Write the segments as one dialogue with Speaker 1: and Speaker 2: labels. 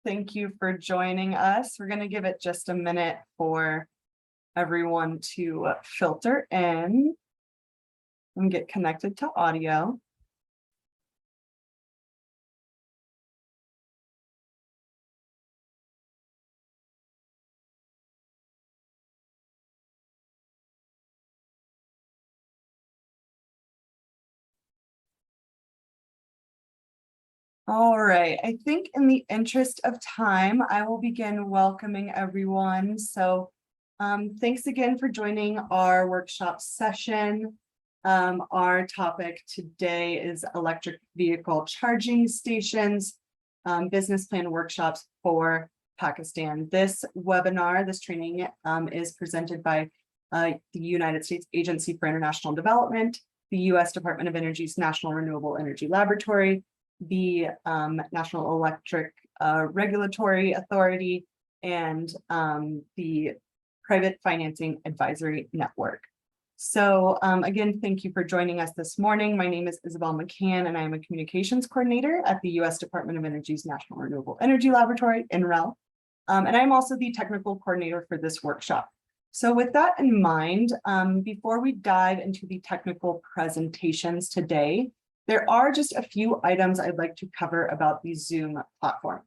Speaker 1: Thank you for joining us. We're going to give it just a minute for everyone to filter in and get connected to audio. All right, I think in the interest of time, I will begin welcoming everyone. So thanks again for joining our workshop session. Our topic today is electric vehicle charging stations, business plan workshops for Pakistan. This webinar, this training is presented by the United States Agency for International Development, the U.S. Department of Energy's National Renewable Energy Laboratory, the National Electric Regulatory Authority, and the Private Financing Advisory Network. So again, thank you for joining us this morning. My name is Isabel McCann, and I am a communications coordinator at the U.S. Department of Energy's National Renewable Energy Laboratory, NREL. And I'm also the technical coordinator for this workshop. So with that in mind, before we dive into the technical presentations today, there are just a few items I'd like to cover about the Zoom platform.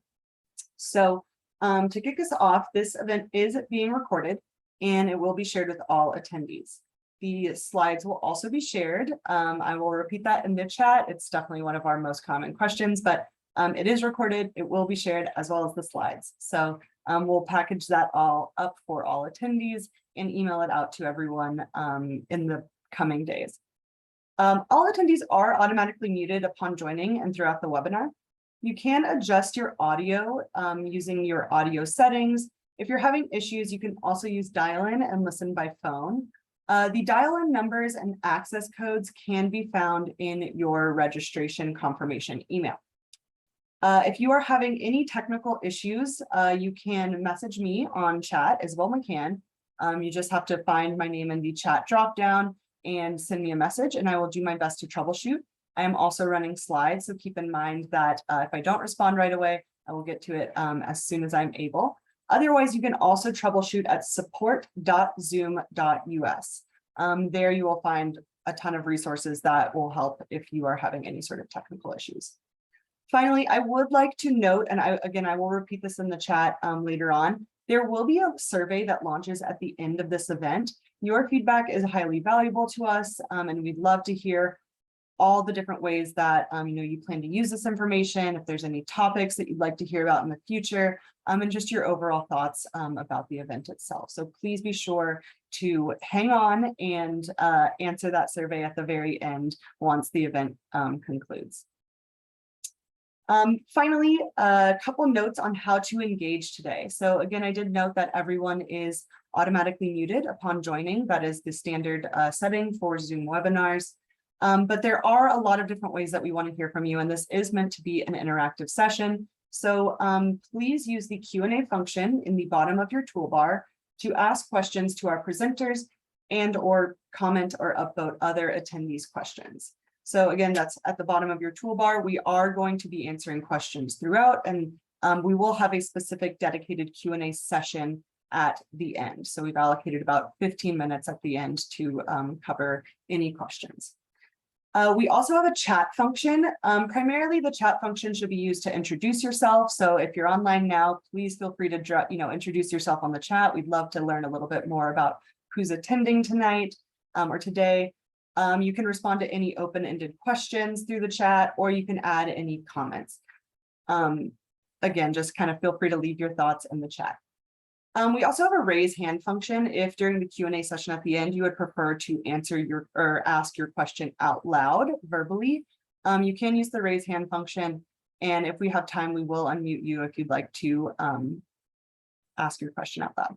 Speaker 1: So to kick us off, this event is being recorded and it will be shared with all attendees. The slides will also be shared. I will repeat that in the chat. It's definitely one of our most common questions, but it is recorded, it will be shared as well as the slides. So we'll package that all up for all attendees and email it out to everyone in the coming days. All attendees are automatically muted upon joining and throughout the webinar. You can adjust your audio using your audio settings. If you're having issues, you can also use dial-in and listen by phone. The dial-in numbers and access codes can be found in your registration confirmation email. If you are having any technical issues, you can message me on chat, Isabel McCann. You just have to find my name in the chat dropdown and send me a message, and I will do my best to troubleshoot. I am also running slides, so keep in mind that if I don't respond right away, I will get to it as soon as I'm able. Otherwise, you can also troubleshoot at support.zoom.us. There you will find a ton of resources that will help if you are having any sort of technical issues. Finally, I would like to note, and I will repeat this in the chat later on, there will be a survey that launches at the end of this event. Your feedback is highly valuable to us, and we'd love to hear all the different ways that you plan to use this information, if there's any topics that you'd like to hear about in the future, and just your overall thoughts about the event itself. So please be sure to hang on and answer that survey at the very end once the event concludes. Finally, a couple notes on how to engage today. So again, I did note that everyone is automatically muted upon joining. That is the standard setting for Zoom webinars. But there are a lot of different ways that we want to hear from you, and this is meant to be an interactive session. So please use the Q&A function in the bottom of your toolbar to ask questions to our presenters and or comment or upvote other attendees' questions. So again, that's at the bottom of your toolbar. We are going to be answering questions throughout, and we will have a specific dedicated Q&A session at the end. So we've allocated about 15 minutes at the end to cover any questions. We also have a chat function. Primarily, the chat function should be used to introduce yourself. So if you're online now, please feel free to introduce yourself on the chat. We'd love to learn a little bit more about who's attending tonight or today. You can respond to any open-ended questions through the chat, or you can add any comments. Again, just kind of feel free to leave your thoughts in the chat. We also have a raise hand function. If during the Q&A session at the end, you would prefer to answer or ask your question out loud verbally, you can use the raise hand function. And if we have time, we will unmute you if you'd like to ask your question out loud.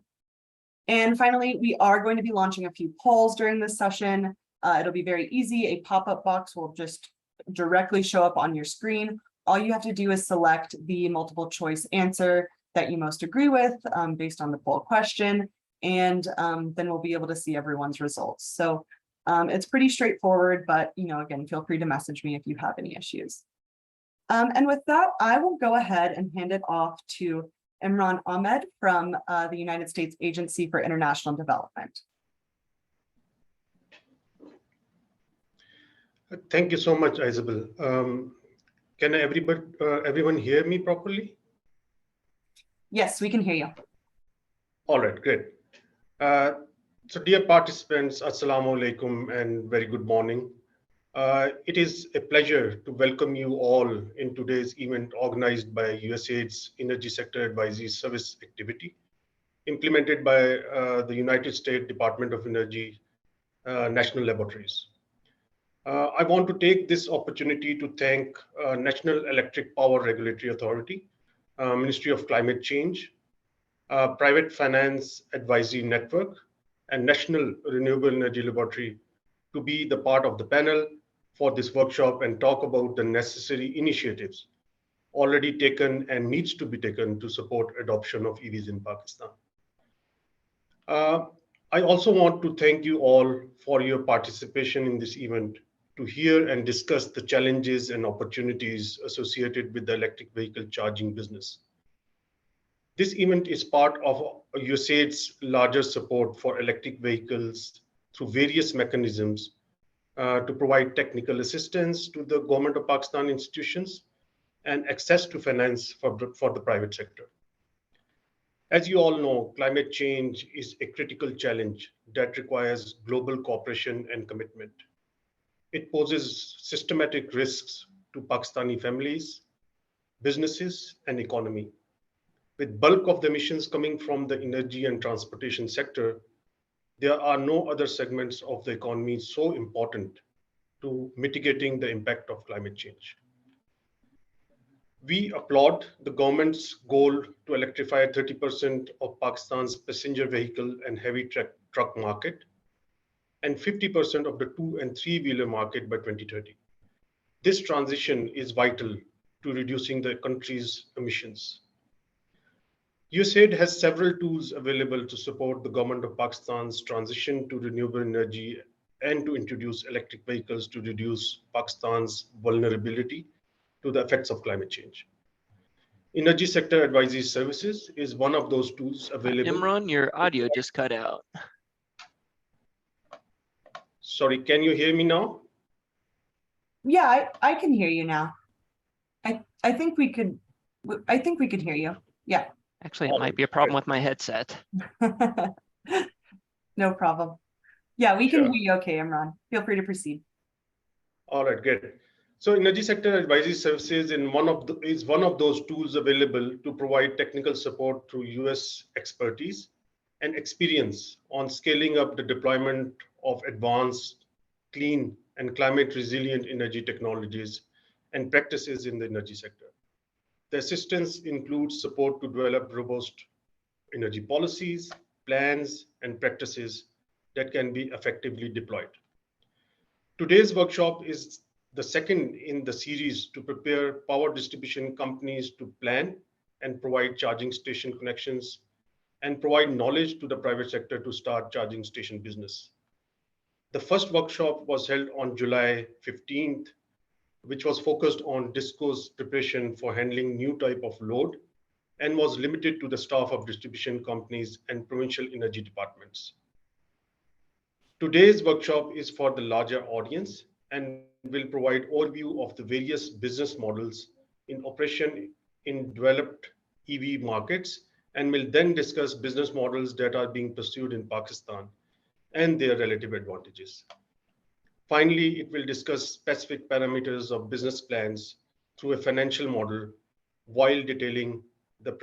Speaker 1: And finally, we are going to be launching a few polls during this session. It'll be very easy. A pop-up box will just directly show up on your screen. All you have to do is select the multiple choice answer that you most agree with based on the poll question, and then we'll be able to see everyone's results. So it's pretty straightforward, but again, feel free to message me if you have any issues. And with that, I will go ahead and hand it off to Imran Ahmed from the United States Agency for International Development.
Speaker 2: Thank you so much, Isabel. Can everyone hear me properly?
Speaker 1: Yes, we can hear you.
Speaker 2: All right, great. So dear participants, Assalamu alaikum and very good morning. It is a pleasure to welcome you all in today's event organized by USAID's Energy Sector Advisory Service activity, implemented by the United States Department of Energy National Laboratories. I want to take this opportunity to thank National Electric Power Regulatory Authority, Ministry of Climate Change, Private Finance Advisory Network, and National Renewable Energy Laboratory to be the part of the panel for this workshop and talk about the necessary initiatives already taken and needs to be taken to support adoption of EVs in Pakistan. I also want to thank you all for your participation in this event to hear and discuss the challenges and opportunities associated with the electric vehicle charging business. This event is part of USAID's larger support for electric vehicles through various mechanisms to provide technical assistance to the government of Pakistan institutions and access to finance for the private sector. As you all know, climate change is a critical challenge that requires global cooperation and commitment. It poses systematic risks to Pakistani families, businesses, and economy. With bulk of the emissions coming from the energy and transportation sector, there are no other segments of the economy so important to mitigating the impact of climate change. We applaud the government's goal to electrify 30% of Pakistan's passenger vehicle and heavy truck market and 50% of the 2- and 3-wheeler market by 2030. This transition is vital to reducing the country's emissions. USAID has several tools available to support the government of Pakistan's transition to renewable energy and to introduce electric vehicles to reduce Pakistan's vulnerability to the effects of climate change. Energy Sector Advisory Services is one of those tools available.
Speaker 3: Imran, your audio just cut out.
Speaker 2: Sorry, can you hear me now?
Speaker 1: Yeah, I can hear you now. I think we could hear you. Yeah.
Speaker 3: Actually, it might be a problem with my headset.
Speaker 1: No problem. Yeah, we can
Speaker 2: Sure.
Speaker 1: hear you okay, Imran. Feel free to proceed.
Speaker 2: All right, great. So Energy Sector Advisory Services is one of those tools available to provide technical support through US expertise and experience on scaling up the deployment of advanced, clean, and climate resilient energy technologies and practices in the energy sector. The assistance includes support to develop robust energy policies, plans, and practices that can be effectively deployed. Today's workshop is the second in the series to prepare power distribution companies to plan and provide charging station connections and provide knowledge to the private sector to start charging station business. The first workshop was held on July 15th, which was focused on DISCO's preparation for handling new type of load and was limited to the staff of distribution companies and provincial energy departments. Today's workshop is for the larger audience and will provide overview of the various business models in operation in developed EV markets and will then discuss business models that are being pursued in Pakistan and their relative advantages. Finally, it will discuss specific parameters of business plans through a financial model while detailing the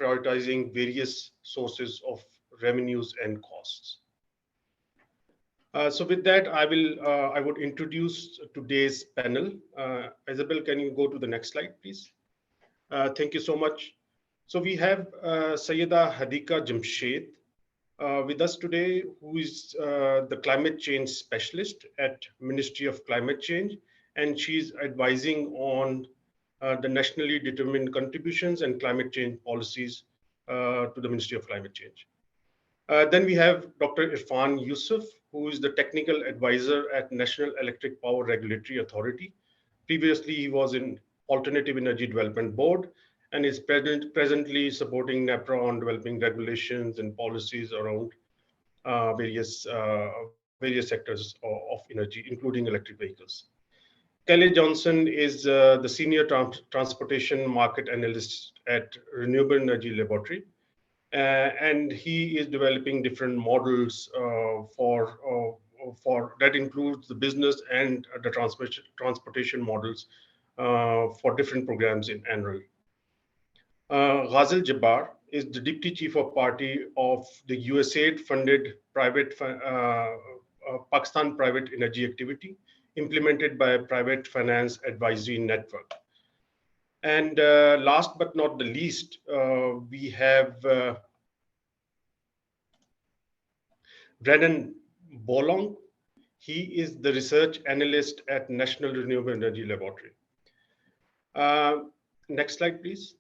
Speaker 2: prioritizing various sources of revenues and costs. So with that, I would introduce today's panel. Isabel, can you go to the next slide, please? Thank you so much. So we have Sayyida Hadika Jamshed with us today, who is the climate change specialist at Ministry of Climate Change, and she's advising on the nationally determined contributions and climate change policies to the Ministry of Climate Change. Then we have Dr. Irfan Yusuf, who is the technical advisor at National Electric Power Regulatory Authority. Previously, he was in Alternative Energy Development Board and is presently supporting NEPRA on developing regulations and policies around various sectors of energy, including electric vehicles. Kelly Johnson is the Senior Transportation Market Analyst at Renewable Energy Laboratory. And he is developing different models for that includes the business and the transportation models for different programs in NREL. Ghazal Jabbar is the Deputy Chief of Party of the USAID funded Pakistan Private Energy Activity implemented by Private Finance Advisory Network. And last but not the least, we have Brennan Bolong. He is the research analyst at National Renewable Energy Laboratory. Next slide, please.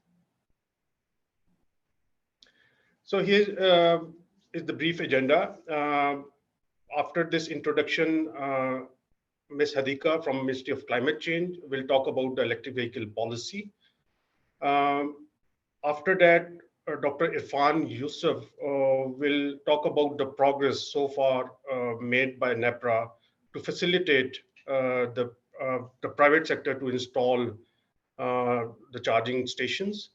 Speaker 2: So here is the brief agenda. After this introduction, Ms. Hadika from Ministry of Climate Change will talk about the electric vehicle policy. After that, Dr. Irfan Yusuf will talk about the progress so far made by NEPRA to facilitate the private sector to install the charging stations.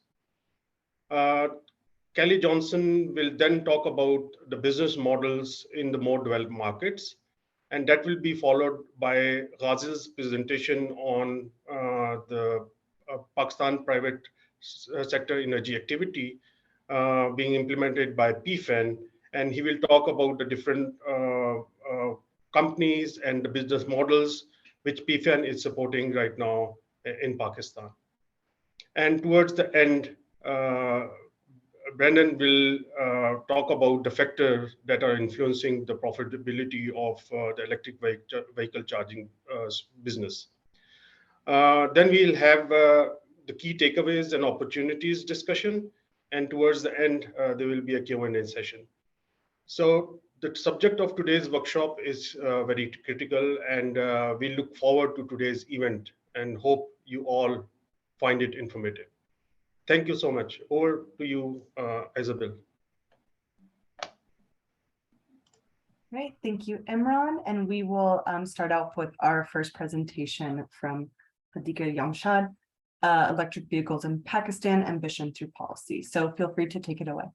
Speaker 2: Kelly Johnson will then talk about the business models in the more developed markets, and that will be followed by Ghazal's presentation on the Pakistan private sector energy activity being implemented by PFAN, and he will talk about the different companies and the business models which PFAN is supporting right now in Pakistan. And towards the end, Brendan will talk about the factors that are influencing the profitability of the electric vehicle charging business. Then we'll have the key takeaways and opportunities discussion. And towards the end, there will be a Q&A session. So the subject of today's workshop is very critical, and we look forward to today's event and hope you all find it informative. Thank you so much. Over to you, Isabel.
Speaker 1: Great, thank you, Imran. And we will start off with our first presentation from Hadika Yamshad, Electric Vehicles in Pakistan, Ambition Through Policy. So feel free to take it away.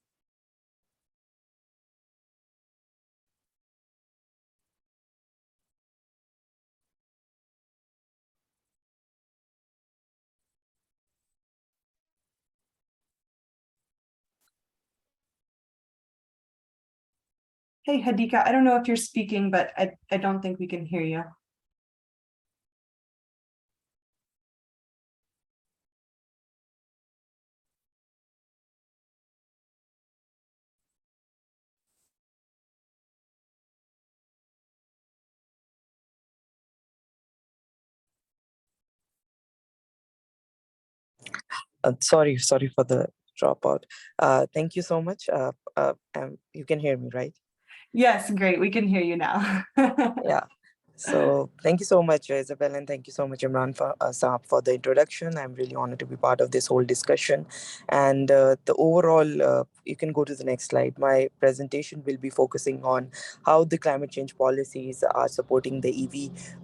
Speaker 1: Hey, Hadika, I don't know if you're speaking, but I don't think we can hear you.
Speaker 4: Sorry for the dropout. Thank you so much. You can hear me, right?
Speaker 1: Yes, great. We can hear you now.
Speaker 4: Yeah. So thank you so much, Isabel, and thank you so much, Imran, for the introduction. I'm really honored to be part of this whole discussion. And the overall, you can go to the next slide. My presentation will be focusing on how the climate change policies are supporting the EV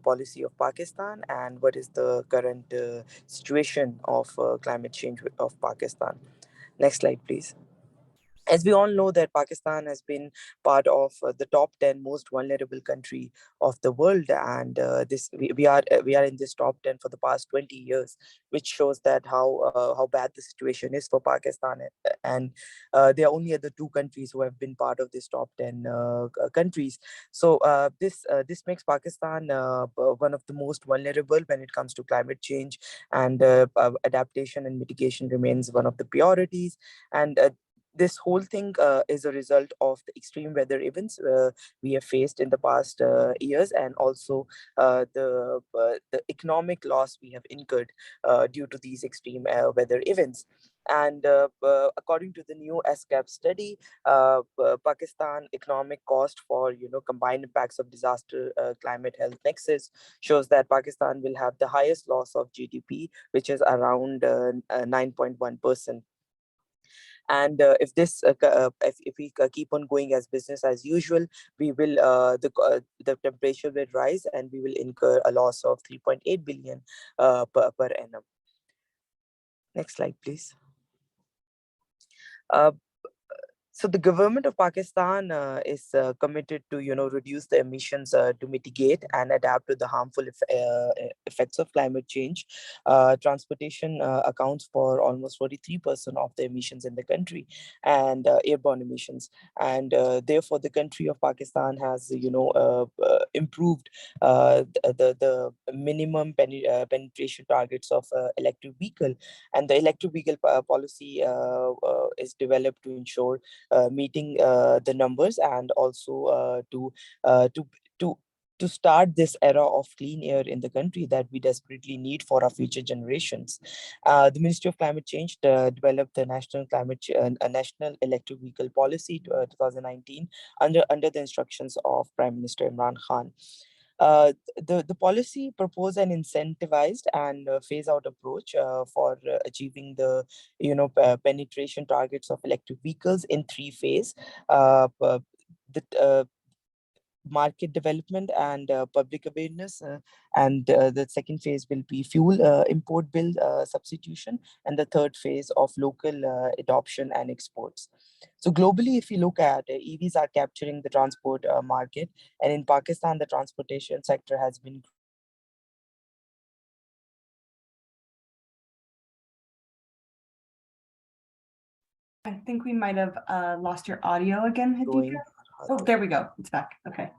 Speaker 4: policy of Pakistan and what is the current situation of climate change of Pakistan. Next slide, please. As we all know that Pakistan has been part of the top 10 most vulnerable country of the world, and we are in this top 10 for the past 20 years, which shows that how bad the situation is for Pakistan. And there are only other two countries who have been part of this top 10 countries. So this makes Pakistan one of the most vulnerable when it comes to climate change, and adaptation and mitigation remains one of the priorities. And this whole thing is a result of the extreme weather events we have faced in the past years, and also the economic loss we have incurred due to these extreme weather events. And according to the new SCAP study, Pakistan economic cost for combined impacts of disaster, climate, health nexus shows that Pakistan will have the highest loss of GDP, which is around 9.1%. And if we keep on going as business as usual, we will the temperature will rise and we will incur a loss of 3.8 billion per annum. Next slide, please. So the government of Pakistan is committed to reduce the emissions to mitigate and adapt to the harmful effects of climate change. Transportation accounts for almost 43% of the emissions in the country, and airborne emissions. And therefore, the country of Pakistan has improved the minimum penetration targets of electric vehicle, and the electric vehicle policy is developed to ensure meeting the numbers, and also to start this era of clean air in the country that we desperately need for our future generations. The Ministry of Climate Change developed the National Electric Vehicle Policy 2019 under the instructions of Prime Minister Imran Khan. The policy proposed an incentivized and phase out approach for achieving the penetration targets of electric vehicles in 3 phases. The market development and public awareness, and the second phase will be fuel import bill substitution, and the third phase of local adoption and exports. So globally, if you look at EVs are capturing the transport market, and in Pakistan the transportation sector has been
Speaker 1: I think we might have lost your audio again,
Speaker 4: growing.
Speaker 1: Hadika. Oh, there we go. It's back. Okay.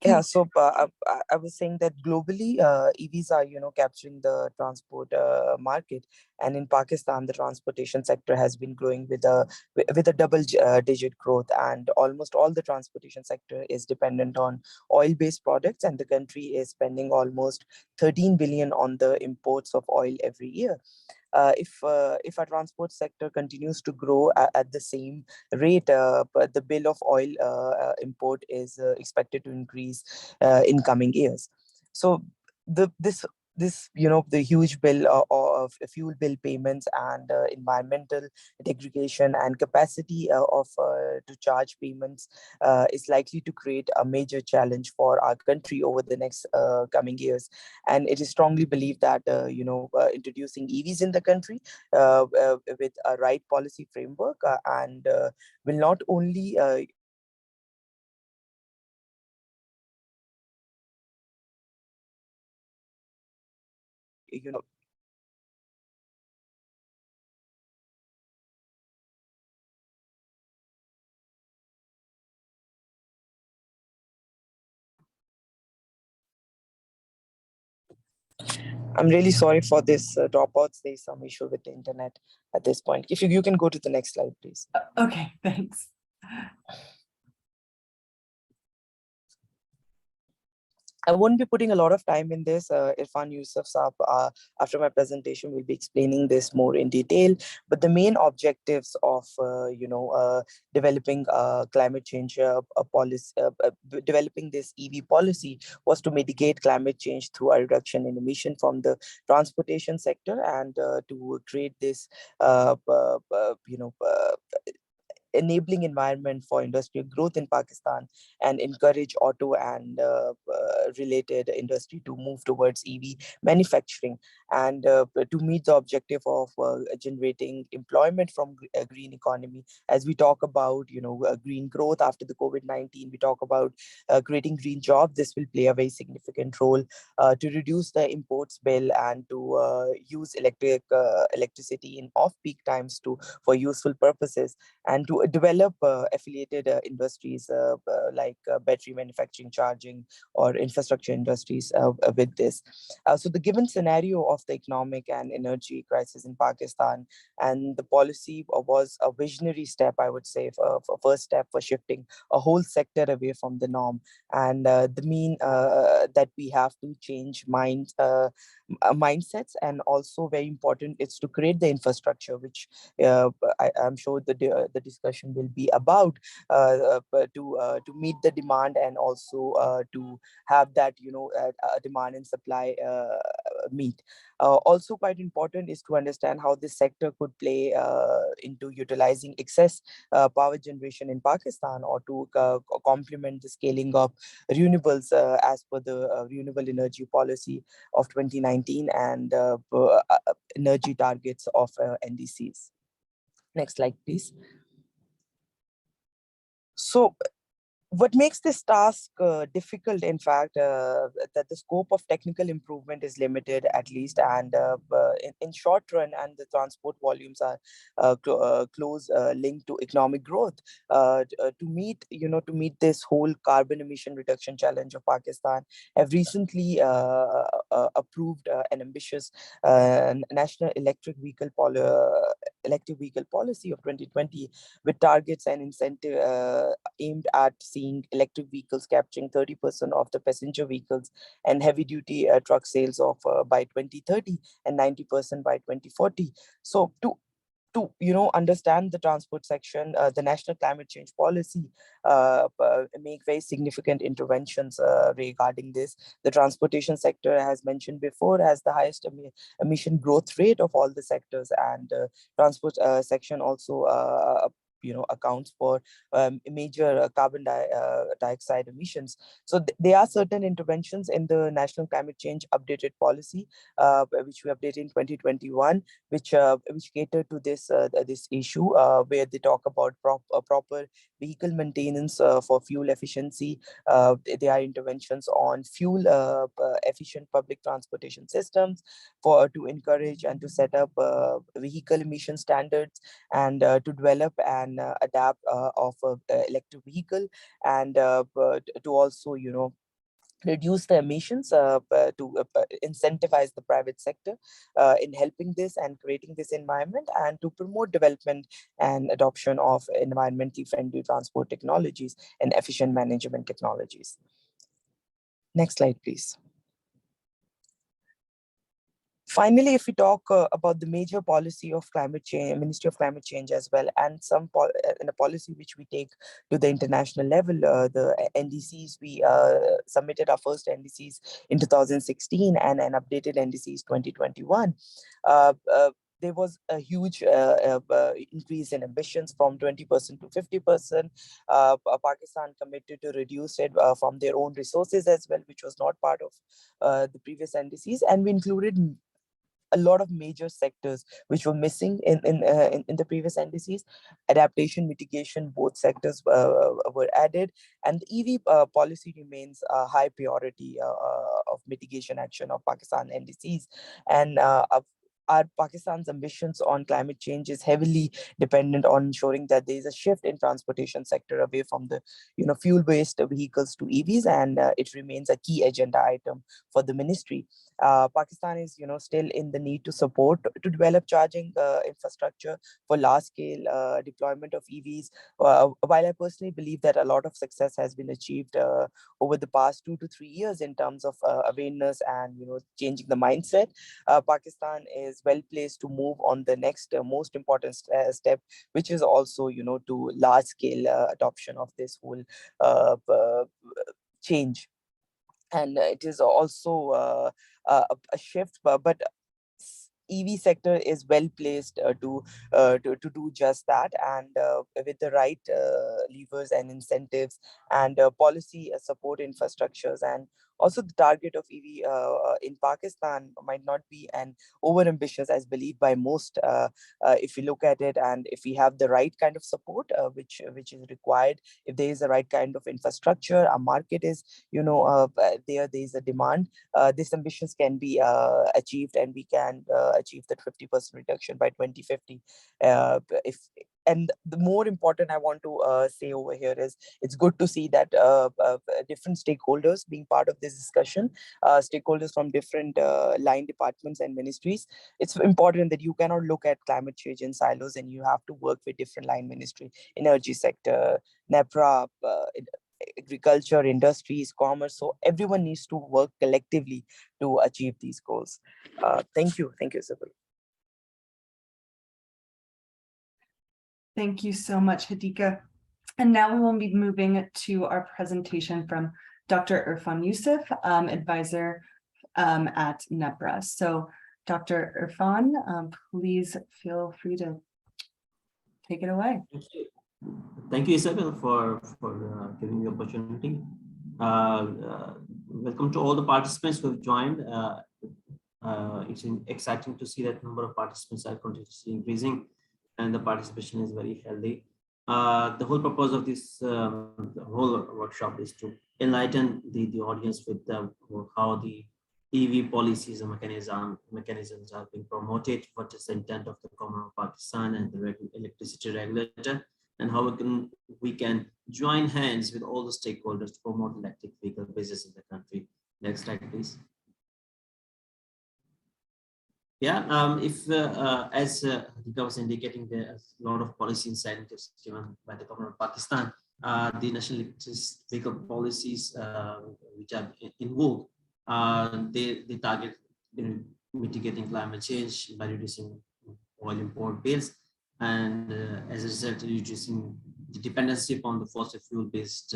Speaker 4: Yeah, so I was saying that globally, EVs are capturing the transport market, and in Pakistan, the transportation sector has been growing with a double-digit growth, and almost all the transportation sector is dependent on oil-based products, and the country is spending almost 13 billion on the imports of oil every year. If our transport sector continues to grow at the same rate, but the bill of oil import is expected to increase in coming years. So this the huge bill of fuel bill payments and environmental degradation and capacity to charge payments is likely to create a major challenge for our country over the next coming years. And it is strongly believed that introducing EVs in the country with a right policy framework and will not only I'm really sorry for this dropouts. There's some issue with the internet at this point. If you can go to the next slide, please.
Speaker 1: Okay, thanks.
Speaker 4: I won't be putting a lot of time in this. Irfan Yusuf Saab, after my presentation, will be explaining this more in detail. But the main objectives of developing climate change policy, developing this EV policy, was to mitigate climate change through a reduction in emission from the transportation sector, and to create this enabling environment for industrial growth in Pakistan, and encourage auto and related industry to move towards EV manufacturing, and to meet the objective of generating employment from a green economy. As we talk about green growth after the COVID-19, we talk about creating green jobs. This will play a very significant role to reduce the imports bill, and to use electricity in off-peak times for useful purposes, and to develop affiliated industries like battery manufacturing, charging, or infrastructure industries with this. So the given scenario of the economic and energy crisis in Pakistan, and the policy was a visionary step, I would say, for first step for shifting a whole sector away from the norm. And the mean that we have to change mindsets, and also very important, it's to create the infrastructure, which I'm sure the discussion will be about, to meet the demand, and also to have that demand and supply meet. Also quite important is to understand how this sector could play into utilizing excess power generation in Pakistan, or to complement the scaling of renewables as per the renewable energy policy of 2019 and energy targets of NDCs. Next slide, please. So what makes this task difficult, in fact, that the scope of technical improvement is limited, at least, and in short run, and the transport volumes are close linked to economic growth. To meet this whole carbon emission reduction challenge of Pakistan, have recently approved an ambitious national electric vehicle policy of 2020, with targets and incentive aimed at seeing electric vehicles capturing 30% of the passenger vehicles and heavy duty truck sales of by 2030 and 90% by 2040. So to understand the transport section, the national climate change policy make very significant interventions regarding this. The transportation sector, as mentioned before, has the highest emission growth rate of all the sectors, and transport section also accounts for major carbon dioxide emissions. So there are certain interventions in the National Climate Change Updated Policy, which we updated in 2021, which cater to this issue, where they talk about proper vehicle maintenance for fuel efficiency. There are interventions on fuel efficient public transportation systems to encourage and to set up vehicle emission standards, and to develop and adapt of electric vehicle, and to also reduce the emissions, to incentivize the private sector in helping this and creating this environment, and to promote development and adoption of environmentally friendly transport technologies and efficient management technologies. Next slide, please. Finally, if we talk about the major policy of climate change, Ministry of Climate Change as well, and in a policy which we take to the international level, the NDCs, we submitted our first NDCs in 2016 and an updated NDCs 2021. There was a huge increase in ambitions from 20% to 50%. Pakistan committed to reduce it from their own resources as well, which was not part of the previous NDCs, and we included a lot of major sectors which were missing in the previous NDCs. Adaptation, mitigation, both sectors were added, and the EV policy remains a high priority of mitigation action of Pakistan NDCs. And our Pakistan's ambitions on climate change is heavily dependent on ensuring that there is a shift in transportation sector away from the fuel-based vehicles to EVs, and it remains a key agenda item for the ministry. Pakistan is still in the need to support to develop charging infrastructure for large-scale deployment of EVs. While I personally believe that a lot of success has been achieved over the past 2 to 3 years in terms of awareness and changing the mindset, Pakistan is well placed to move on the next most important step, which is also to large-scale adoption of this whole change. And it is also a shift, but EV sector is well placed to do just that, and with the right levers and incentives and policy support infrastructures, and also the target of EV in Pakistan might not be an over ambitious as believed by most, if we look at it, and if we have the right kind of support which is required, if there is the right kind of infrastructure, a market is there is a demand, these ambitions can be achieved, and we can achieve that 50% reduction by 2050 if and the more important I want to say over here is it's good to see that different stakeholders being part of this discussion, stakeholders from different line departments and ministries. It's important that you cannot look at climate change in silos, and you have to work with different line ministry, energy sector, NEPRA, agriculture, industries, commerce. So everyone needs to work collectively to achieve these goals. Thank you, Isabel.
Speaker 1: Thank you so much, Hadika. And now we will be moving to our presentation from Dr. Irfan Yusuf, advisor at NEPRA. So Dr. Irfan, please feel free to take it away.
Speaker 5: Thank you. Thank you, Isabel, for giving the opportunity. Welcome to all the participants who have joined. It's exciting to see that number of participants are continuously increasing, and the participation is very healthy. The whole purpose of this whole workshop is to enlighten the audience with how the EV policies and mechanisms are being promoted, what is the intent of the government of Pakistan and the electricity regulator, and how we can join hands with all the stakeholders to promote electric vehicle business in the country. Next slide, please. Yeah, as Hadika was indicating, there's a lot of policy incentives given by the government of Pakistan. The national electric vehicle policies, which are in vogue, they target mitigating climate change by reducing oil import bills, and as a result, reducing the dependency upon the fossil fuel-based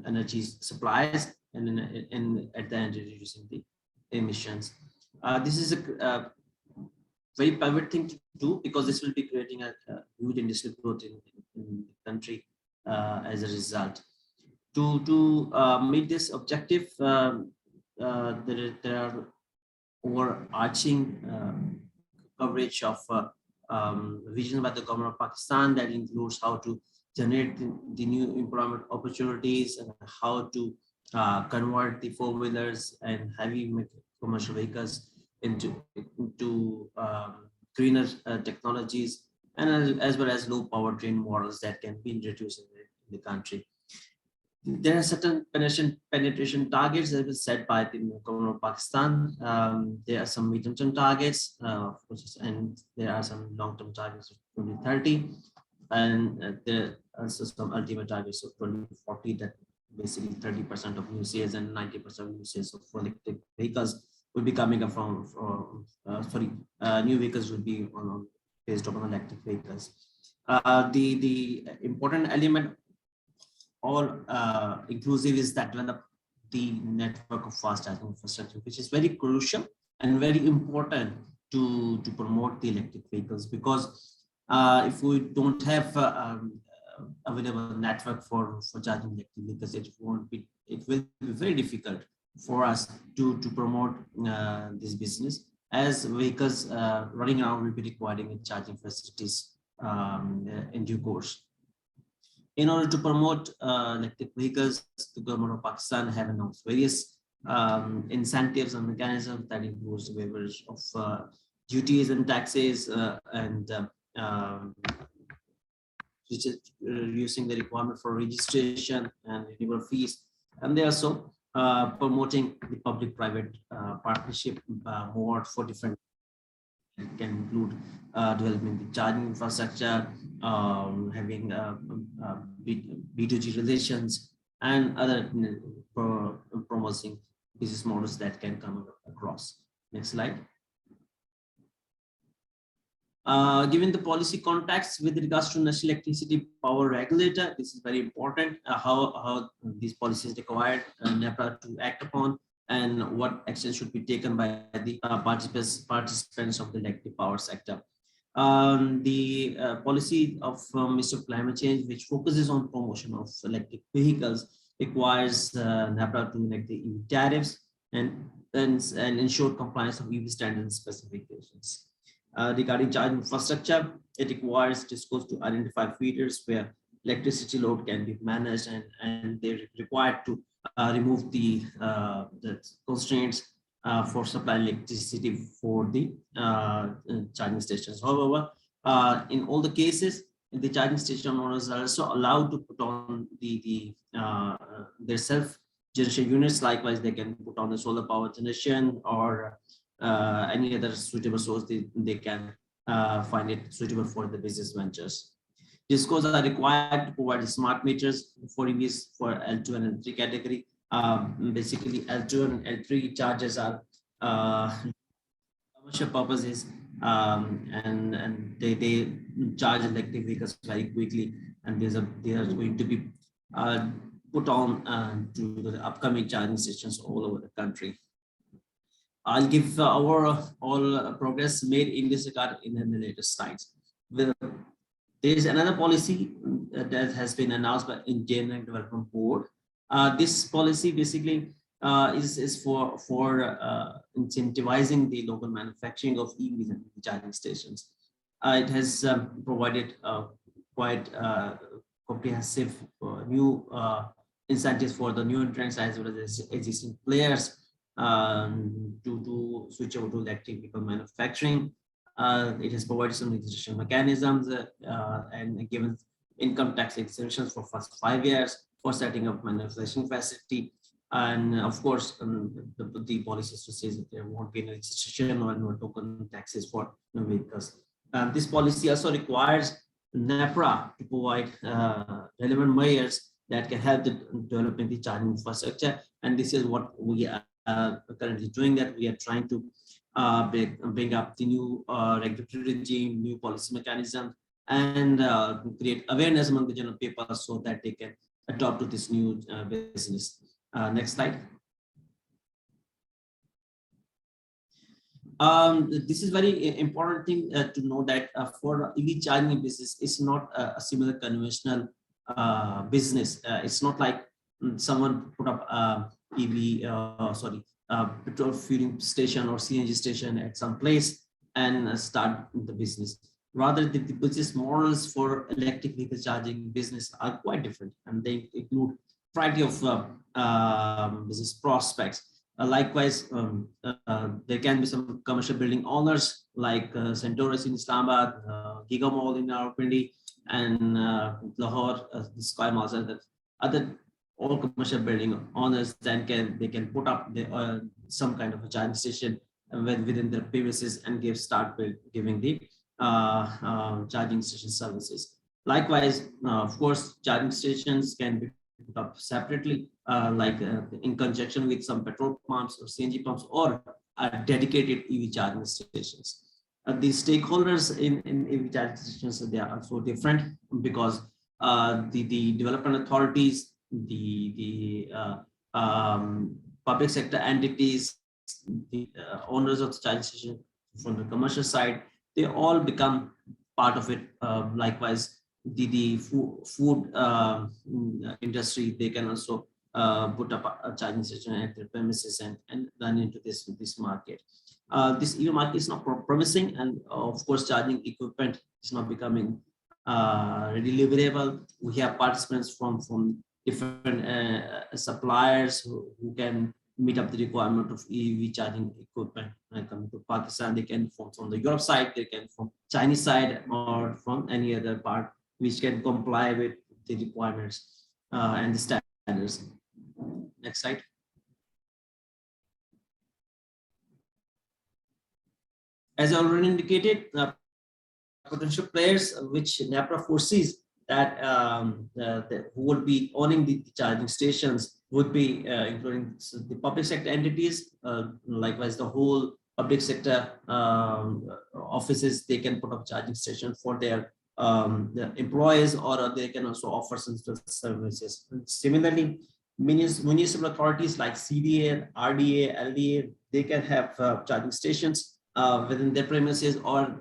Speaker 5: energy supplies, and at the end, reducing the emissions. This is a very private thing to do, because this will be creating a huge industrial growth in the country as a result. To meet this objective, there are overarching coverage of vision by the government of Pakistan that includes how to generate the new employment opportunities and how to convert the four-wheelers and heavy commercial vehicles into greener technologies, and as well as low powertrain models that can be introduced in the country. There are certain penetration targets that were set by the government of Pakistan. There are some medium-term targets, and there are some long-term targets of 2030, and there are also some ultimate targets of 2040 that basically 30% of new sales and 90% of new sales of electric vehicles will be coming up from new vehicles will be based upon electric vehicles. The important element, all inclusive, is that when the network of fast charging infrastructure, which is very crucial and very important to promote the electric vehicles, because if we don't have available network for charging electric vehicles, it will be very difficult for us to promote this business, as vehicles running around will be requiring charging facilities in due course. In order to promote electric vehicles, the government of Pakistan have announced various incentives and mechanisms that includes waivers of duties and taxes, and reducing the requirement for registration and renewal fees. And they also promoting the public-private partnership more for different. It can include developing the charging infrastructure, having B2G relations, and other promoting business models that can come across. Next slide. Given the policy context with regards to National Electricity Power Regulator, this is very important, how these policies required NEPRA to act upon, and what action should be taken by the participants of the electric power sector. The policy of Ministry of Climate Change, which focuses on promotion of electric vehicles, requires NEPRA to enact the EV tariffs and ensure compliance of EV standards and specifications. Regarding charging infrastructure, it requires disclose to identify feeders where electricity load can be managed, and they're required to remove the constraints for supplying electricity for the charging stations. However, In all the cases, the charging station owners are also allowed to put on their self-generation units. Likewise, they can put on the solar power generation or any other suitable source they can find it suitable for the business ventures. Discos are required to provide smart meters for EVs for L2 and L3 category. Basically, L2 and L3 charges are commercial purposes, and they charge electric vehicles very quickly, and they are going to be put on to the upcoming charging stations all over the country. I'll give our all progress made in this regard in the later slides. There is another policy that has been announced by Engineering Development Board. This policy basically is for incentivizing the local manufacturing of EVs and charging stations. It has provided quite comprehensive new incentives for the new entrants as well as existing players to switch over to electric vehicle manufacturing. It has provided some registration mechanisms and given income tax exemptions for first 5 years for setting up manufacturing facility. And of course, the policy is to say that there won't be any registration or no token taxes for vehicles. This policy also requires NEPRA to provide relevant measures that can help the development the charging infrastructure. And this is what we are currently doing, that we are trying to bring up the new regulatory regime, new policy mechanism, and create awareness among the general people so that they can adopt to this new business. Next slide. This is very important thing to know that for EV charging business, it's not a similar conventional business. It's not like someone put up petrol fueling station or CNG station at some place and start the business. Rather, the business models for electric vehicle charging business are quite different, and they include a variety of business prospects. Likewise, there can be some commercial building owners like Centaurus in Islamabad, Giga Mall in Rawalpindi, and Lahore, the Sky Malls, and other all commercial building owners. Then they can put up some kind of a charging station within their premises and start giving the charging station services. Likewise, of course, charging stations can be put up separately, in conjunction with some petrol pumps or CNG pumps or dedicated EV charging stations. The stakeholders in EV charging stations, they are also different because the development authorities, the public sector entities, the owners of the charging station from the commercial side, they all become part of it. Likewise, the food industry, they can also put up a charging station at their premises and run into this market. This EV market is not promising, and of course, charging equipment is not becoming readily available. We have participants from different suppliers who can meet up the requirement of EV charging equipment. When coming to Pakistan, they can from the Europe side, they can from Chinese side, or from any other part which can comply with the requirements and the standards. Next slide. As I already indicated, potential players which NEPRA foresees that who would be owning the charging stations would be including the public sector entities. Likewise, the whole public sector offices, they can put up charging stations for their employees, or they can also offer some services. Similarly, municipal authorities like CDA, RDA, LDA, they can have charging stations within their premises or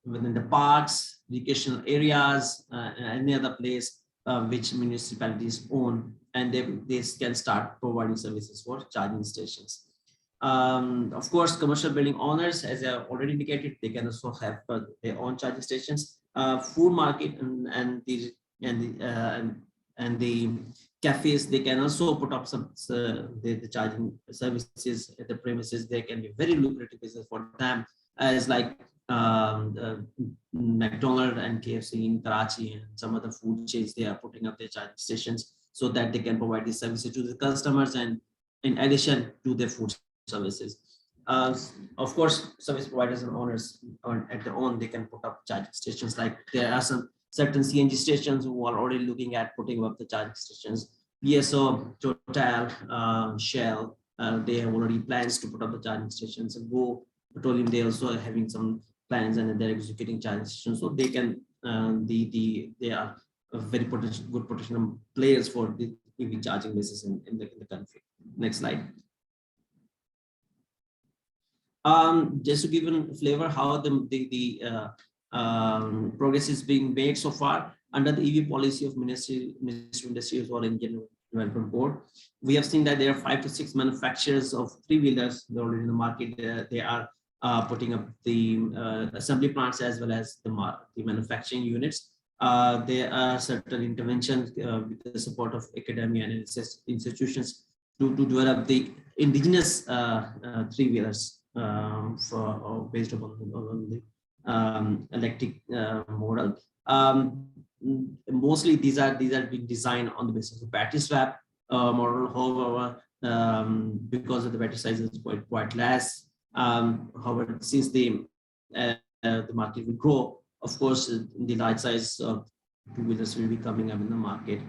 Speaker 5: within the parks, recreational areas, any other place which municipalities own, and they can start providing services for charging stations. Of course, commercial building owners, as I already indicated, they can also have their own charging stations. Food market and the cafes, they can also put up some the charging services at the premises. They can be very lucrative business for them, as like McDonald's and KFC in Karachi and some other food chains, they are putting up their charging stations so that they can provide these services to the customers, and in addition to their food services. Of course, service providers and owners at their own, they can put up charging stations. Like there are some certain CNG stations who are already looking at putting up the charging stations. PSO, Total, Shell, they have already plans to put up the charging stations, and Go Petroleum, they also are having some plans and they're executing charging stations. So they can, they are a very good potential players for the EV charging business in the country. Next slide. Just to give a flavor how the progress is being made so far under the EV policy of Ministry of Industry or Indian Development Board, we have seen that there are 5 to 6 manufacturers of 3-wheelers already in the market. They are putting up the assembly plants as well as the manufacturing units. There are certain interventions with the support of academia and institutions to develop the indigenous 3-wheelers based upon the electric model. Mostly these are being designed on the basis of battery swap model. However, because of the battery size is quite less. However, since the market will grow, of course, the large size of 2-wheelers will be coming up in the market.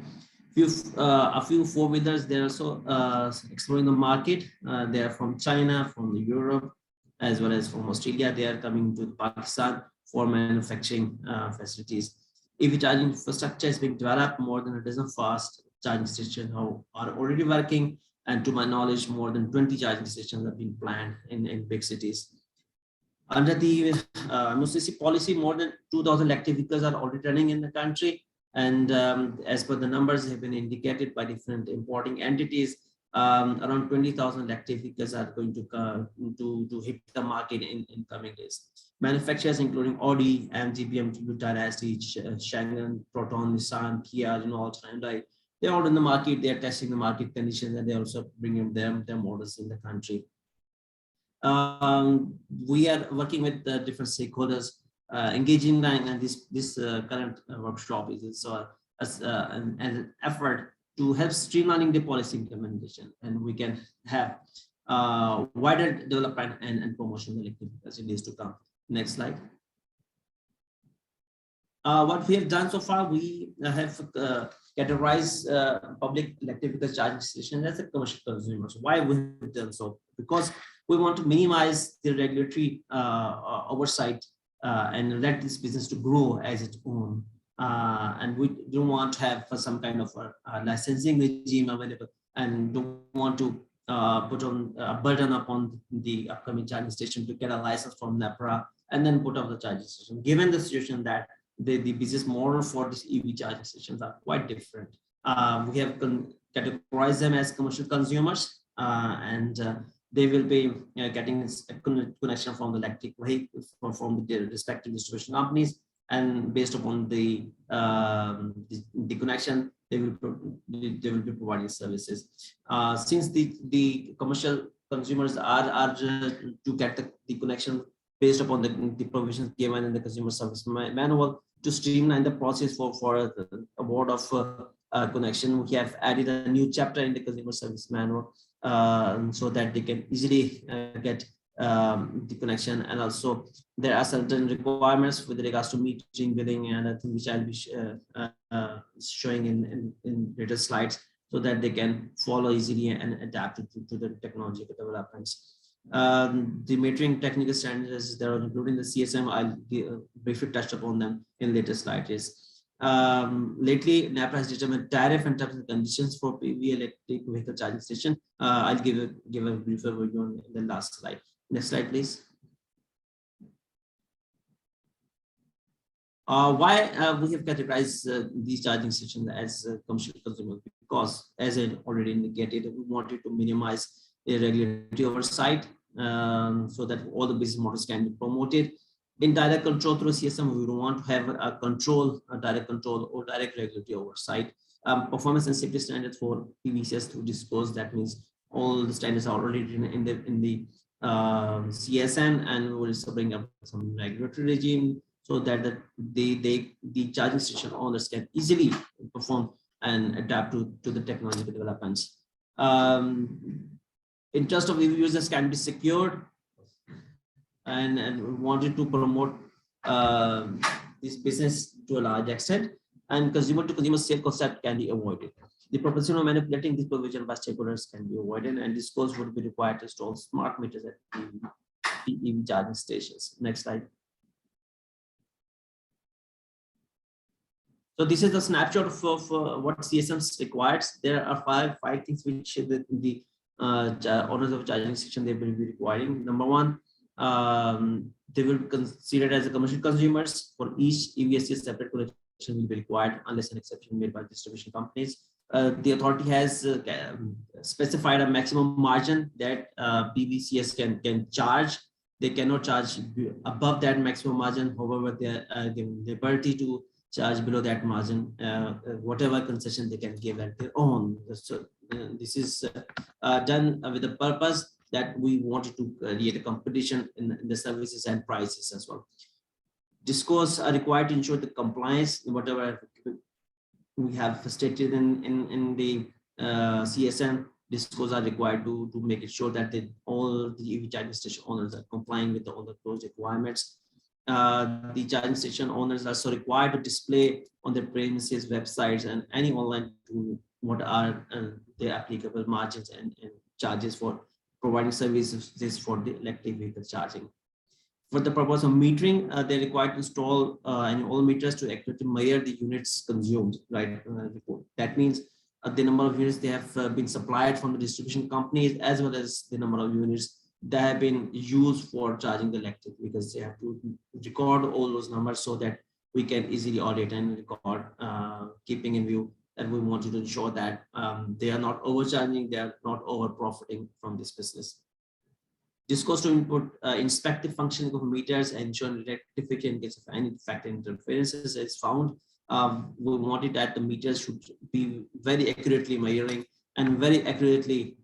Speaker 5: A few 4-wheelers, they're also exploring the market. They are from China, from Europe, as well as from Australia. They are coming to Pakistan for manufacturing facilities. EV charging infrastructure is being developed. More than a dozen fast charging stations are already working. And to my knowledge, more than 20 charging stations have been planned in big cities. Under the MUCC policy, more than 2,000 electric vehicles are already running in the country. And as per the numbers have been indicated by different importing entities, around 20,000 electric vehicles are going to hit the market in coming days. Manufacturers including Audi, AMG, BMW, Dynasty, Changan, Proton, Nissan, Kia, Renault, Hyundai, they're all in the market. They're testing the market conditions, and they're also bringing their models in the country. We are working with the different stakeholders, engaging in this current workshop is an effort to help streamlining the policy implementation, and we can have wider development and promotion of electric vehicles in days to come. Next slide. What we have done so far, we have categorized public electric vehicle charging stations as a commercial consumers. Why we have done so? Because we want to minimize the regulatory oversight and let this business to grow as its own. And we don't want to have some kind of a licensing regime available, and don't want to put on a burden upon the upcoming charging station to get a license from NEPRA and then put up the charging station. Given the situation that the business model for these EV charging stations are quite different, we have categorized them as commercial consumers, and they will be getting a connection from the electric vehicles from the respective distribution companies, and based upon the connection, they will be providing services. Since the commercial consumers are to get the connection based upon the provisions given in the consumer service manual, to streamline the process for the award of connection, we have added a new chapter in the consumer service manual so that they can easily get the connection. And also there are certain requirements with regards to metering, billing, and I think which I'll be showing in later slides, so that they can follow easily and adapt to the technological developments. The metering technical standards that are including the CSM, I'll briefly touch upon them in later slides. Lately, NEPRA has determined tariff and terms and conditions for PV electric vehicle charging station. I'll give a brief overview on the last slide. Next slide, please. Why we have categorized these charging stations as commercial consumers? Because, as I already indicated, we wanted to minimize the regulatory oversight so that all the business models can be promoted. Indirect control through CSM, we don't want to have a direct control or direct regulatory oversight. Performance and safety standards for PVCs through disclose. That means all the standards are already written in the CSN, and we'll also bring up some regulatory regime so that the charging station owners can easily perform and adapt to the technological developments. Interest of EV users can be secured, and we wanted to promote this business to a large extent, and consumer to consumer sale concept can be avoided. The proposition of manipulating this provision by stakeholders can be avoided, and this course would be required to install smart meters at the EV charging stations. Next slide. So this is the snapshot of what CSMs requires. There are five things which the owners of charging station they will be requiring. Number one, they will be considered as a commercial consumers. For each EVSC, separate connection will be required unless an exception made by distribution companies. The authority has specified a maximum margin that PVCS can charge. They cannot charge above that maximum margin. However, they are given the ability to charge below that margin, whatever concession they can give at their own. So this is done with the purpose that we wanted to create a competition in the services and prices as well. Discos are required to ensure the compliance, whatever we have stated in the CSN. Discos are required to make it sure that all the EV charging station owners are complying with all the those requirements. The charging station owners are also required to display on their premises, websites, and any online tool what are the applicable margins and charges for providing services for the electric vehicle charging. For the purpose of metering, they're required to install all meters to accurately measure the units consumed. Right? That means the number of units they have been supplied from the distribution companies, as well as the number of units that have been used for charging the electric, because they have to record all those numbers so that we can easily audit and record, keeping in view that we wanted to ensure that they are not overcharging, they are not over profiting from this business. This goes to input inspective functioning of meters and ensure rectification in case of any defect interferences is found. We wanted that the meters should be very accurately measuring and very accurately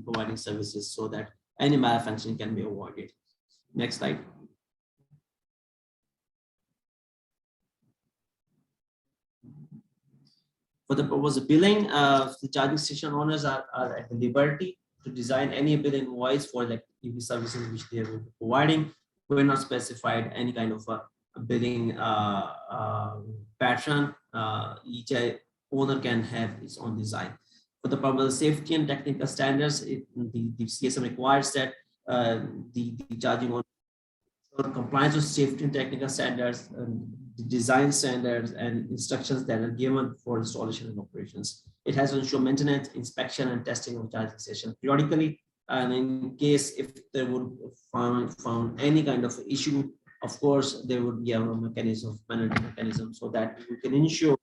Speaker 5: providing services so that any malfunction can be avoided. Next slide. For the purpose of billing, the charging station owners are at the liberty to design any bill invoice for the EV services which they are providing. We're not specified any kind of a billing pattern. Each owner can have its own design. For the purpose of safety and technical standards, the CSM requires that the charging owner compliance with safety and technical standards, the design standards and instructions that are given for installation and operations. It has to ensure maintenance, inspection, and testing of charging station periodically. And in case if there would found any kind of issue, of course, there would be a mechanism, penalty mechanism, so that we can ensure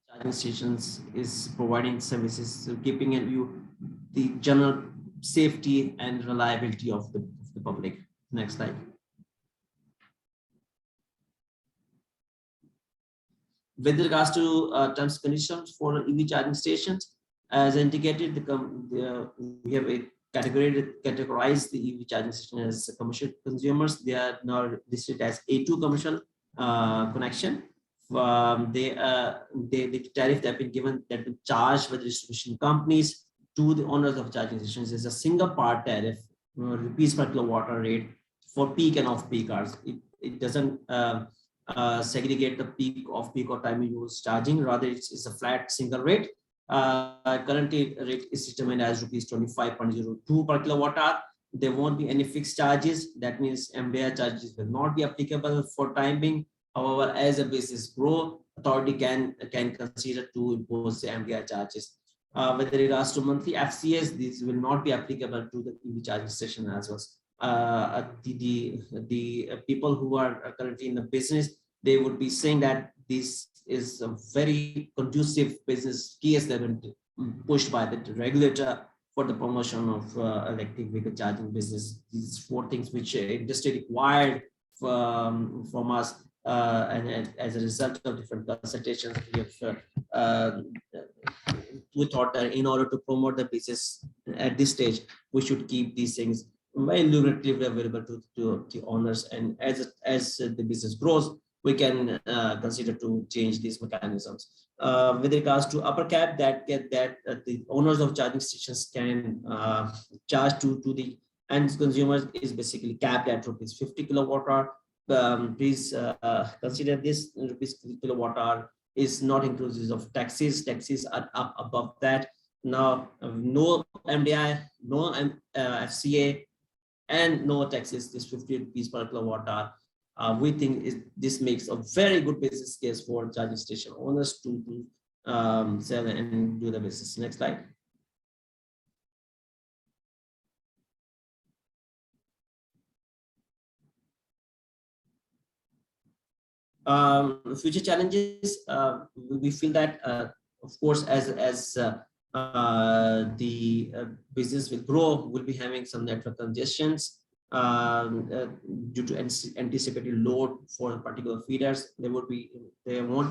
Speaker 5: charging stations is providing services, so keeping in view the general safety and reliability of the public. Next slide. With regards to terms and conditions for EV charging stations, as indicated, we have categorized the EV charging station as commercial consumers. They are now listed as A2 commercial connection. The tariff that have been given, that been charged by the distribution companies to the owners of charging stations is a single part tariff, rupees per kilowatt rate for peak and off peak hours. It doesn't segregate the peak, off peak, or time you use charging. Rather, it's a flat single rate. Currently, rate is determined as rupees 25.02 per kilowatt hour. There won't be any fixed charges. That means MDR charges will not be applicable for time being. However, as the business grow, authority can consider to impose the MDR charges. With regards to monthly FCS, these will not be applicable to the EV charging station as well. The people who are currently in the business, they would be saying that this is a very conducive business case that has been pushed by the regulator for the promotion of electric vehicle charging business. These four things which industry required from us, and as a result of different consultations, we thought that in order to promote the business at this stage, we should keep these things very lucratively available to owners. And as the business grows, we can consider to change these mechanisms. With regards to upper cap, that the owners of charging stations can charge to the end consumers is basically capped at rupees 50 kilowatt hour. Please consider this rupees kilowatt hour is not inclusive of taxes. Taxes are up above that. Now, no MDI, no FCA, and no taxes. This 50 rupees per kilowatt hour. We think this makes a very good business case for charging station owners to sell and do the business. Next slide. Future challenges, we feel that, of course, as the business will grow, we'll be having some network congestions due to anticipated load for particular feeders. There won't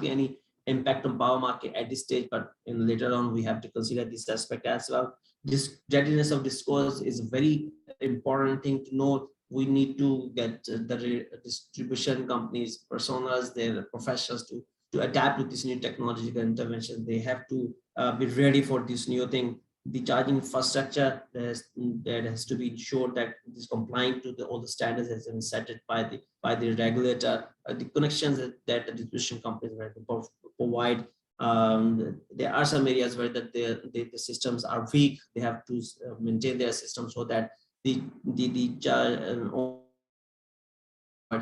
Speaker 5: be any impact on power market at this stage, but later on we have to consider this aspect as well. This readiness of discourse is a very important thing to know. We need to get the distribution companies, personas, their professionals to adapt to this new technological intervention. They have to be ready for this new thing. The charging infrastructure that has to be ensured that it is complying to all the standards that have been set by the regulator. The connections that the distribution companies have to provide. There are some areas where the systems are weak. They have to maintain their system so that the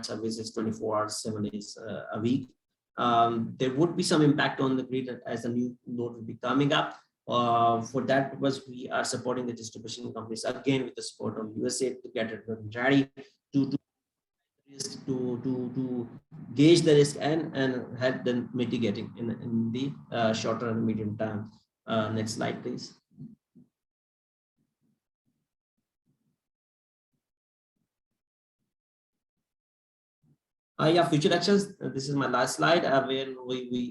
Speaker 5: services 24 hours, 7 days a week. There would be some impact on the grid as a new load will be coming up. For that purpose, we are supporting the distribution companies again with the support of USAID to get it ready to gauge the risk and help them mitigating in the shorter and medium term. Next slide, please. Yeah, future actions. This is my last slide where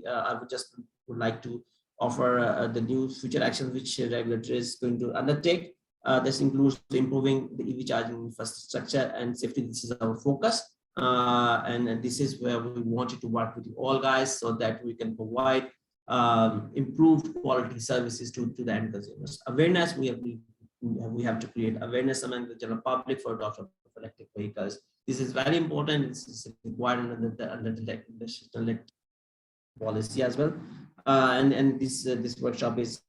Speaker 5: I would like to offer the new future actions which regulator is going to undertake. This includes improving the EV charging infrastructure and safety. This is our focus, and this is where we wanted to work with you all guys so that we can provide improved quality services to the end consumers. Awareness, we have to create awareness among the general public for adoption of electric vehicles. This is very important. This is required under the policy as well. And this workshop is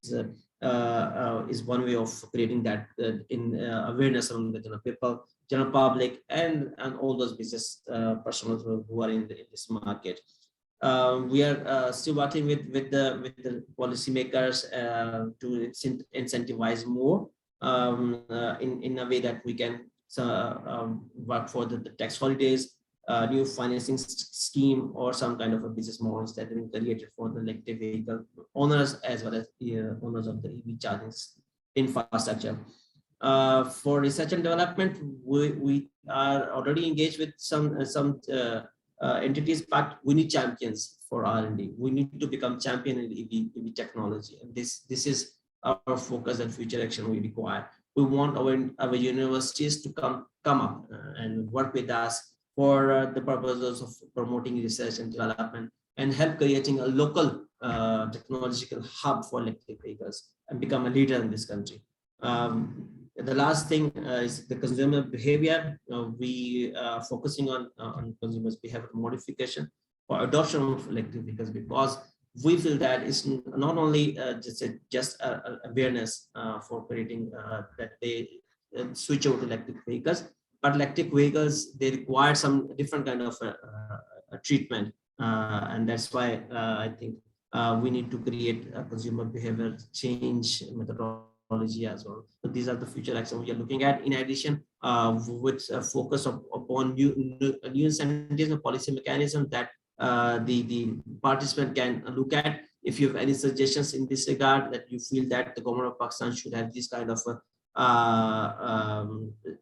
Speaker 5: one way of creating that in awareness among the general people, general public, and all those business personnel who are in this market. We are still working with the policymakers to incentivize more in a way that we can work for the tax holidays, new financing scheme, or some kind of a business models that have been created for the electric vehicle owners as well as owners of the EV charging infrastructure. For research and development, we are already engaged with some entities, but we need champions for R&D. We need to become champion in EV technology, and this is our focus and future action we require. We want our universities to come up and work with us for the purposes of promoting research and development and help creating a local technological hub for electric vehicles and become a leader in this country. The last thing is the consumer behavior. We are focusing on consumers' behavior modification for adoption of electric vehicles, because we feel that it's not only just awareness for creating that they switch over to electric vehicles, but electric vehicles, they require some different kind of treatment, and that's why I think we need to create a consumer behavior change methodology as well. So these are the future actions we are looking at. In addition, with a focus upon new incentives and policy mechanism that the participant can look at. If you have any suggestions in this regard that you feel that the government of Pakistan should have this kind of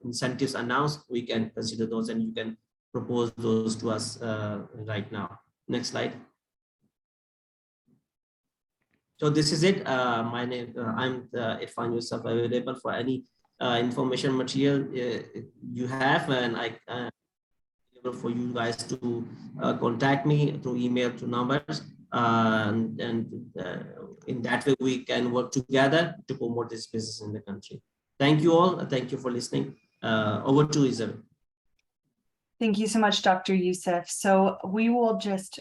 Speaker 5: incentives announced, we can consider those and you can propose those to us right now. Next slide. So this is it. My name, I'm Irfan Yusuf, available for any information material you have, and I available for you guys to contact me through email, through numbers, and in that way we can work together to promote this business in the country. Thank you all. Thank you for listening. Over to Isabel.
Speaker 1: Thank you so much, Dr. Youssef. So we will just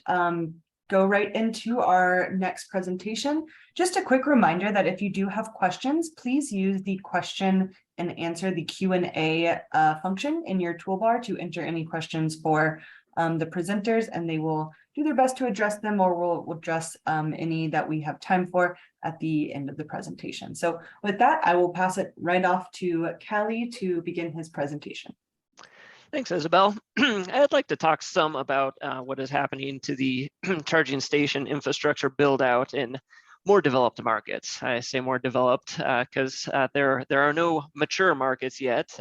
Speaker 1: go right into our next presentation. Just a quick reminder that if you do have questions, please use the question and answer, the Q&A function in your toolbar to enter any questions for the presenters, and they will do their best to address them, or we'll address any that we have time for at the end of the presentation. So with that, I will pass it right off to Callie to begin his presentation.
Speaker 3: Thanks, Isabel. I'd like to talk some about what is happening to the charging station infrastructure build out in more developed markets. I say more developed because there are no mature markets yet.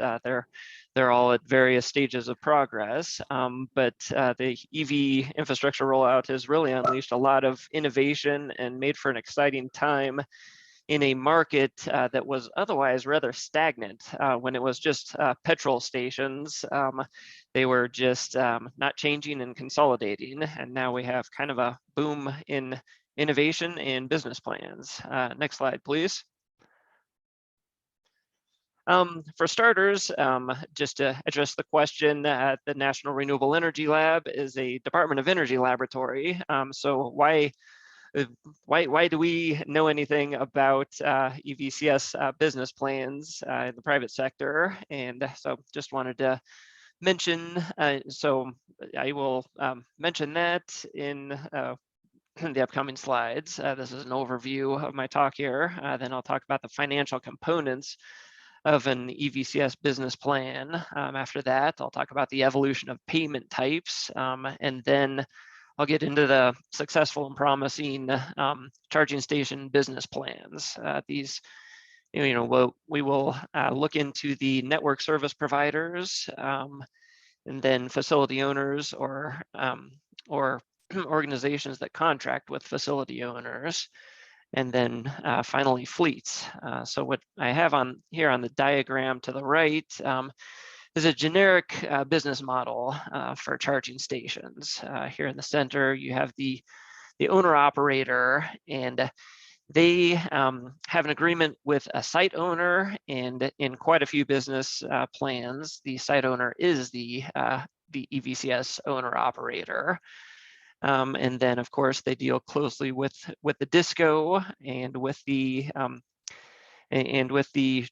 Speaker 3: They're all at various stages of progress, but the EV infrastructure rollout has really unleashed a lot of innovation and made for an exciting time in a market that was otherwise rather stagnant when it was just petrol stations. They were just not changing and consolidating. And now we have kind of a boom in innovation and business plans. Next slide, please. For starters, just to address the question, the National Renewable Energy Lab is a Department of Energy laboratory. So why do we know anything about EVCS business plans in the private sector? And so just wanted to mention, so I will mention that in the upcoming slides. This is an overview of my talk here. Then I'll talk about the financial components of an EVCS business plan. After that, I'll talk about the evolution of payment types, and then I'll get into the successful and promising charging station business plans. These, we will look into the network service providers, and then facility owners or organizations that contract with facility owners, and then finally fleets. So what I have on here on the diagram to the right is a generic business model for charging stations. Here in the center, you have the owner operator, and they have an agreement with a site owner, and in quite a few business plans, the site owner is the EVCS owner operator. And then, of course, they deal closely with the disco and with the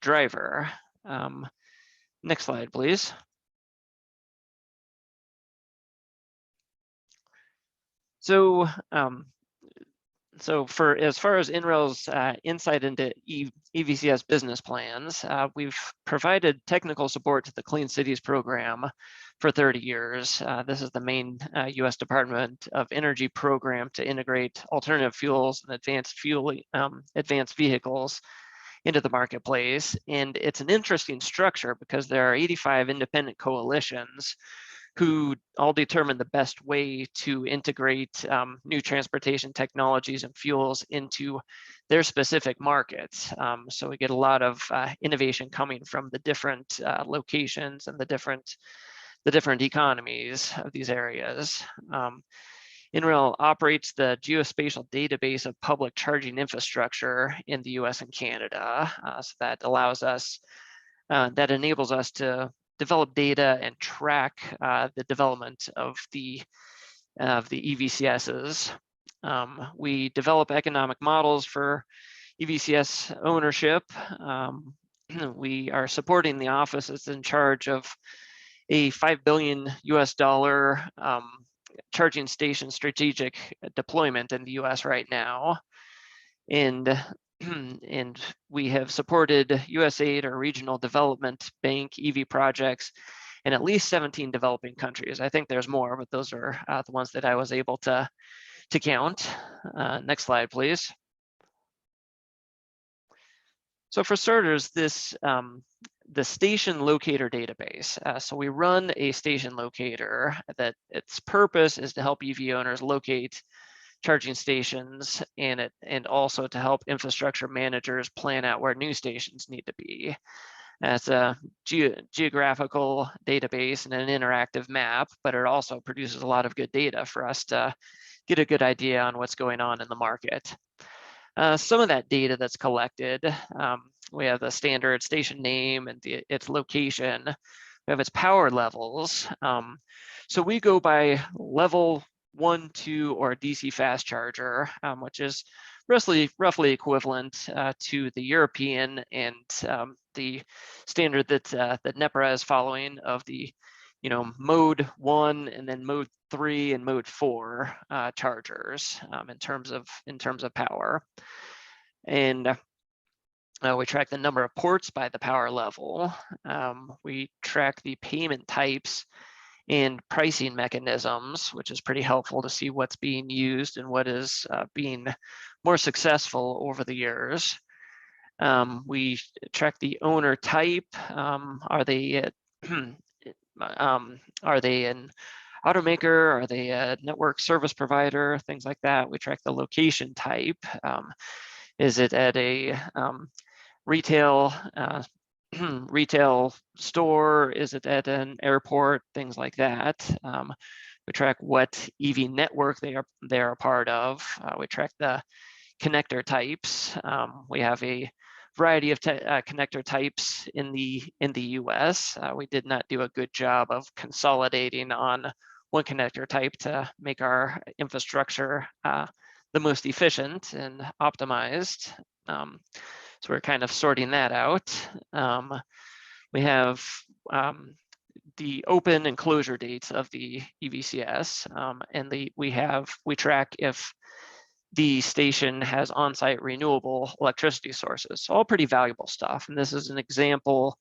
Speaker 3: driver. Next slide, please. So, for as far as NREL's insight into EVCS business plans, we've provided technical support to the Clean Cities program for 30 years. This is the main U.S. Department of Energy program to integrate alternative fuels and advanced vehicles into the marketplace. And it's an interesting structure because there are 85 independent coalitions who all determine the best way to integrate new transportation technologies and fuels into their specific markets. So we get a lot of innovation coming from the different locations and the different economies of these areas. NREL operates the geospatial database of public charging infrastructure in the US and Canada. So that allows us, that enables us to develop data and track the development of the EVCSs. We develop economic models for EVCS ownership. We are supporting the office that's in charge of a $5 billion charging station strategic deployment in the US right now. And we have supported USAID or Regional Development Bank EV projects in at least 17 developing countries. I think there's more, but those are the ones that I was able to count. Next slide, please. So for starters, this the station locator database. So we run a station locator that its purpose is to help EV owners locate charging stations, and also to help infrastructure managers plan out where new stations need to be. It's a geographical database and an interactive map, but it also produces a lot of good data for us to get a good idea on what's going on in the market. Some of that data that's collected, we have the standard station name and its location. We have its power levels. So we go by level 1, 2, or DC fast charger, which is roughly equivalent to the European and the standard that that NEPRA is following of the, mode 1 and then mode 3 and mode 4 chargers in terms of power. And we track the number of ports by the power level. We track the payment types and pricing mechanisms, which is pretty helpful to see what's being used and what is being more successful over the years. We track the owner type. Are they an automaker? Are they a network service provider? Things like that. We track the location type. Is it at a retail store? Is it at an airport? Things like that. We track what EV network they are a part of. We track the connector types. We have a variety of connector types in the US. We did not do a good job of consolidating on one connector type to make our infrastructure the most efficient and optimized. So we're kind of sorting that out. We have the open and closure dates of the EVCS, and we track if the station has on-site renewable electricity sources. So all pretty valuable stuff. And this is an example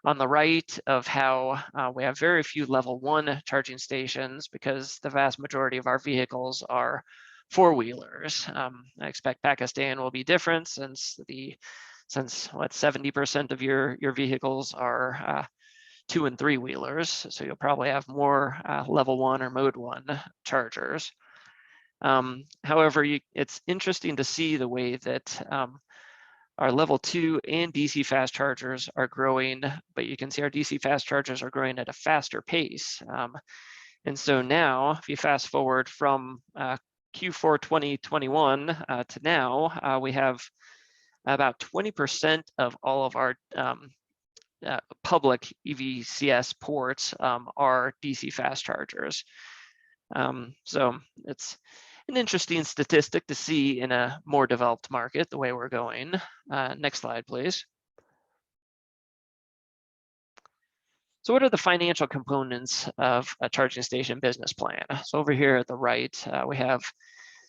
Speaker 3: on the right of how we have very few level 1 charging stations because the vast majority of our vehicles are 4-wheelers. I expect Pakistan will be different since 70% of your vehicles are 2- and 3-wheelers. So you'll probably have more level 1 or mode 1 chargers. However, it's interesting to see the way that our level 2 and DC fast chargers are growing, but you can see our DC fast chargers are growing at a faster pace. And so now, if you fast forward from Q4 2021 to now, we have about 20% of all of our public EVCS ports are DC fast chargers. So it's an interesting statistic to see in a more developed market, the way we're going. Next slide, please. So what are the financial components of a charging station business plan? So over here at the right, we have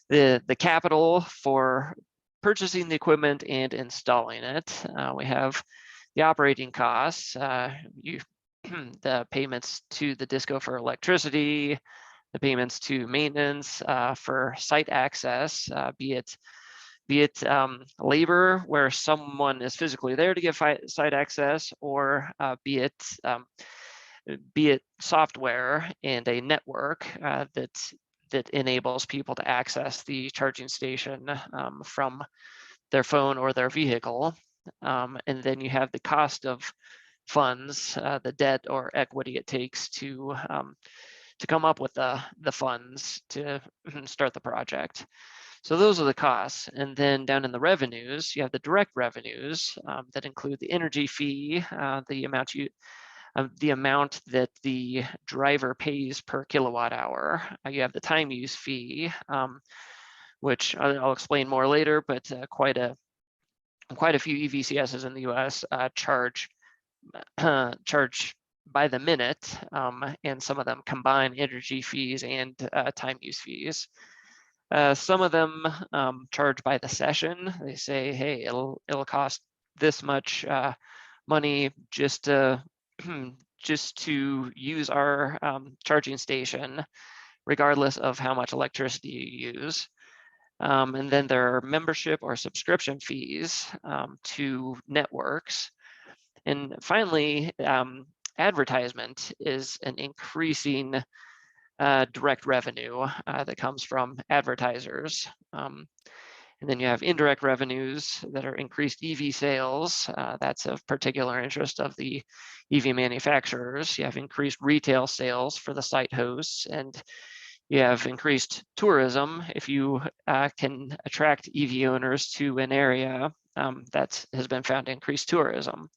Speaker 3: the capital for purchasing the equipment and installing it. We have the operating costs, the payments to the DISCO for electricity, the payments to maintenance for site access, be it labor where someone is physically there to give site access, or be it software and a network that enables people to access the charging station from their phone or their vehicle. And then you have the cost of funds, the debt or equity it takes to come up with the funds to start the project. So those are the costs. And then down in the revenues, you have the direct revenues that include the energy fee, the amount that the driver pays per kilowatt hour. You have the time use fee, which I'll explain more later, but quite a few EVCSs in the US charge by the minute, and some of them combine energy fees and time use fees. Some of them charge by the session. They say, hey, it'll cost this much money just to use our charging station, regardless of how much electricity you use. And then there are membership or subscription fees to networks. And finally, advertisement is an increasing direct revenue that comes from advertisers. And then you have indirect revenues that are increased EV sales. That's of particular interest of the EV manufacturers. You have increased retail sales for the site hosts, and you have increased tourism. If you can attract EV owners to an area, that has been found to increase tourism.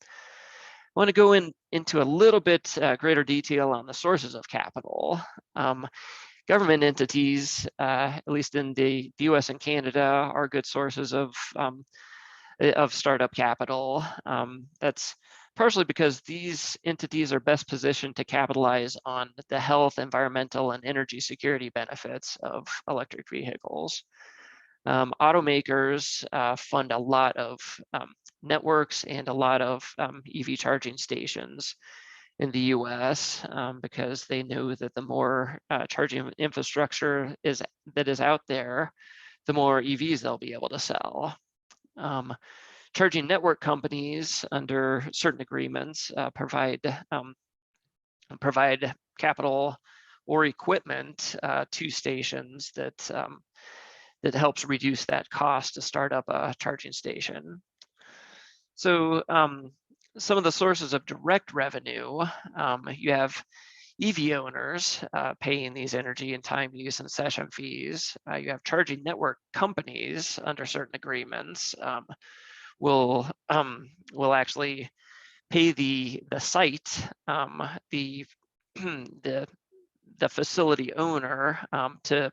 Speaker 3: I want to go into a little bit greater detail on the sources of capital. Government entities, at least in the US and Canada, are good sources of startup capital. That's partially because these entities are best positioned to capitalize on the health, environmental, and energy security benefits of electric vehicles. Automakers fund a lot of networks and a lot of EV charging stations in the US because they know that the more charging infrastructure that is out there, the more EVs they'll be able to sell. Charging network companies under certain agreements provide capital or equipment to stations that helps reduce that cost to start up a charging station. So some of the sources of direct revenue, you have EV owners paying these energy and time use and session fees. You have charging network companies under certain agreements will actually pay the site, the facility owner to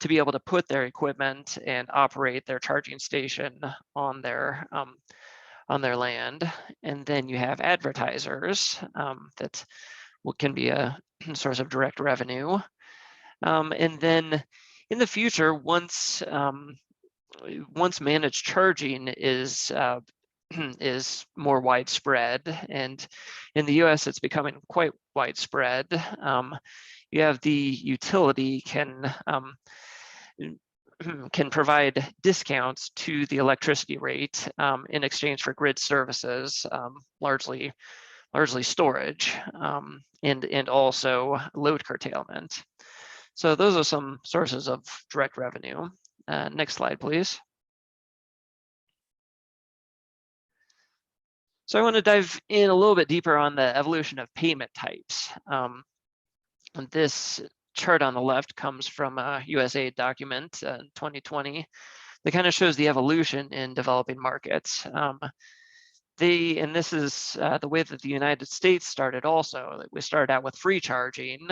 Speaker 3: be able to put their equipment and operate their charging station on their land. And then you have advertisers that can be a source of direct revenue. And then in the future, once managed charging is more widespread, and in the US it's becoming quite widespread, you have the utility can provide discounts to the electricity rate in exchange for grid services, largely storage, and also load curtailment. So those are some sources of direct revenue. Next slide, please. So I want to dive in a little bit deeper on the evolution of payment types. And this chart on the left comes from a USAID document in 2020 that kind of shows the evolution in developing markets. And this is the way that the United States started also. We started out with free charging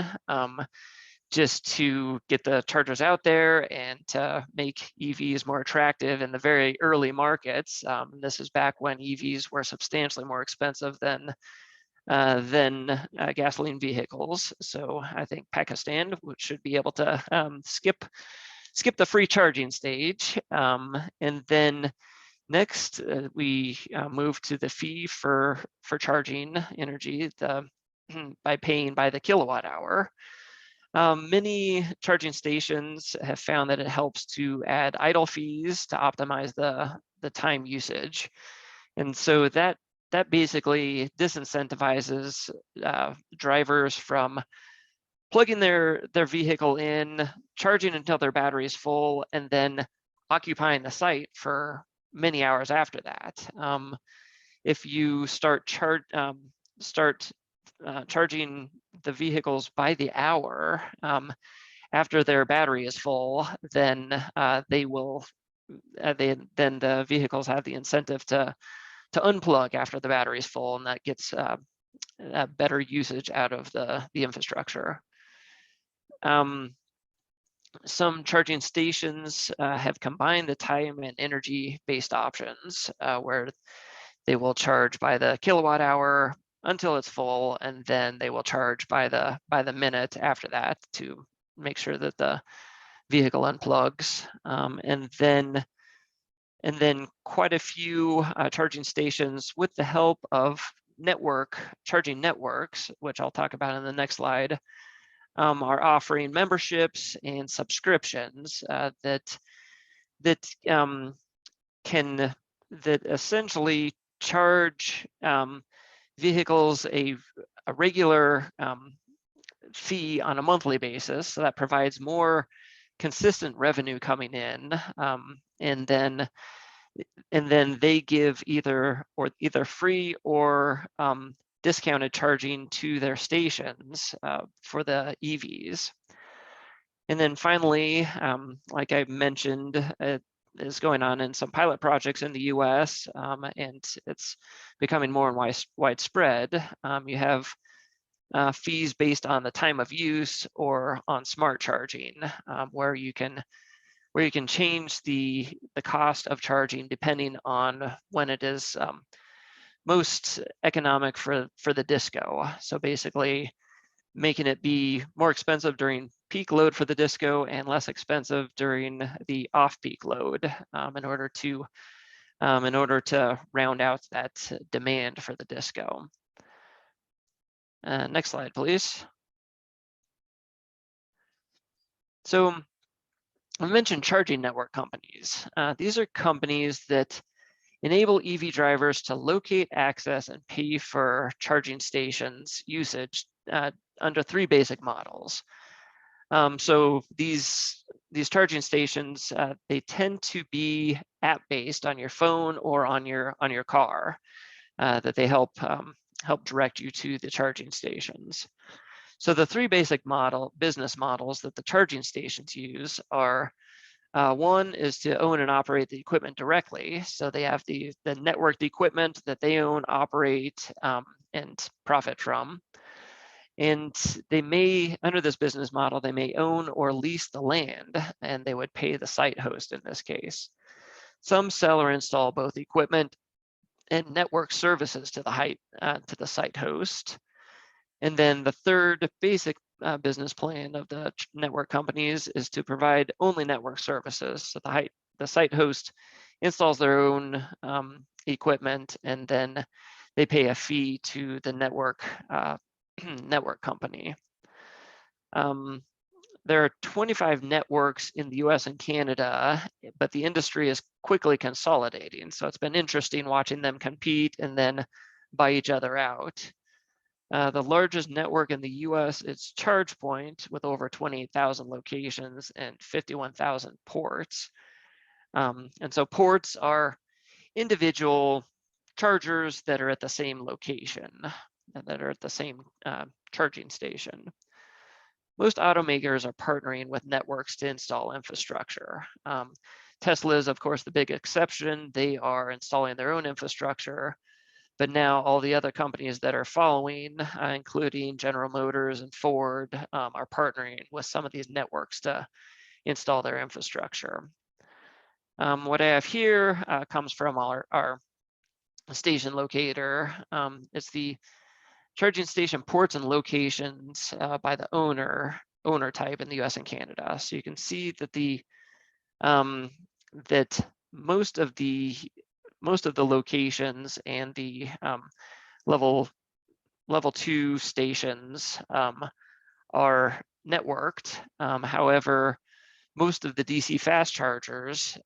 Speaker 3: just to get the chargers out there and to make EVs more attractive in the very early markets. This is back when EVs were substantially more expensive than gasoline vehicles. So I think Pakistan should be able to skip the free charging stage. And then next, we move to the fee for charging energy by paying by the kilowatt hour. Many charging stations have found that it helps to add idle fees to optimize the time usage. And so that basically disincentivizes drivers from plugging their vehicle in, charging until their battery is full, and then occupying the site for many hours after that. If you start charging the vehicles by the hour after their battery is full, then the vehicles have the incentive to unplug after the battery is full, and that gets better usage out of the infrastructure. Some charging stations have combined the time and energy-based options where they will charge by the kilowatt hour until it's full, and then they will charge by the minute after that to make sure that the vehicle unplugs. And then quite a few charging stations, with the help of charging networks, which I'll talk about in the next slide, are offering memberships and subscriptions that essentially charge vehicles a regular fee on a monthly basis. So that provides more consistent revenue coming in. And then they give either free or discounted charging to their stations for the EVs. And then finally, like I mentioned, is going on in some pilot projects in the US, and it's becoming more and widespread. You have fees based on the time of use or on smart charging, where you can change the cost of charging depending on when it is most economic for the disco. So basically making it be more expensive during peak load for the disco and less expensive during the off-peak load, in order to round out that demand for the disco. Next slide, please. So I mentioned charging network companies. These are companies that enable EV drivers to locate, access, and pay for charging stations usage under 3 basic models. So these charging stations, they tend to be app-based on your phone or on your car, that they help direct you to the charging stations. So the 3 basic business models that the charging stations use are, one is to own and operate the equipment directly. So they have the networked equipment that they own, operate, and profit from. And they may, under this business model, they may own or lease the land, and they would pay the site host in this case. Some sell or install both equipment and network services to the site host. And then the third basic business plan of the network companies is to provide only network services. So the site host installs their own equipment, and then they pay a fee to the network company. There are 25 networks in the US and Canada, but the industry is quickly consolidating. So it's been interesting watching them compete and then buy each other out. The largest network in the US is ChargePoint, with over 28,000 locations and 51,000 ports. And so ports are individual chargers that are at the same location, and that are at the same charging station. Most automakers are partnering with networks to install infrastructure. Tesla is, of course, the big exception. They are installing their own infrastructure. But now all the other companies that are following, including General Motors and Ford, are partnering with some of these networks to install their infrastructure. What I have here comes from our station locator. It's the charging station ports and locations by the owner type in the US and Canada. So you can see that that most of the locations and the level 2 stations are networked. However, most of the DC fast chargers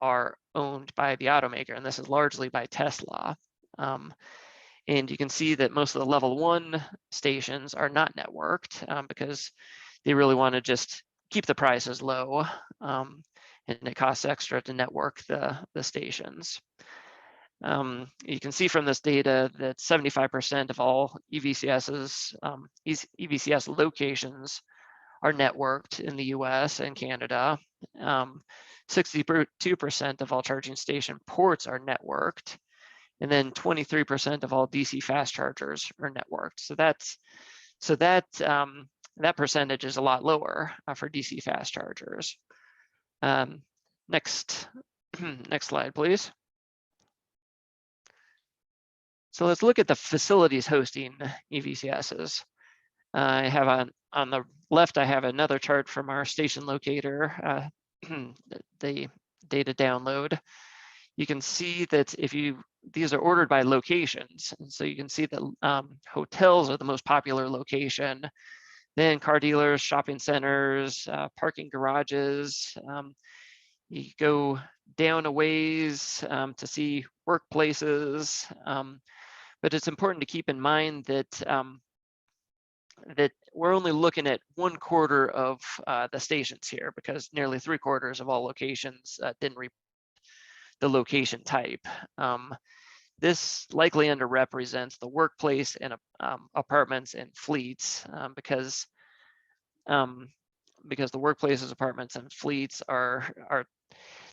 Speaker 3: are owned by the automaker, and this is largely by Tesla. And you can see that most of the level 1 stations are not networked because they really want to just keep the prices low, and it costs extra to network the stations. You can see from this data that 75% of all EVCS locations are networked in the US and Canada. 62% of all charging station ports are networked, and then 23% of all DC fast chargers are networked. So that percentage is a lot lower for DC fast chargers. Next slide, please. So let's look at the facilities hosting EVCSs. I have on the left, I have another chart from our station locator, the data download. You can see that these are ordered by locations. And so you can see that hotels are the most popular location, then car dealers, shopping centers, parking garages. You go down a ways to see workplaces. But it's important to keep in mind that that we're only looking at 1/4 of the stations here, because nearly 3/4 of all locations didn't report the location type. This likely underrepresents the workplace and apartments and fleets, because the workplaces, apartments, and fleets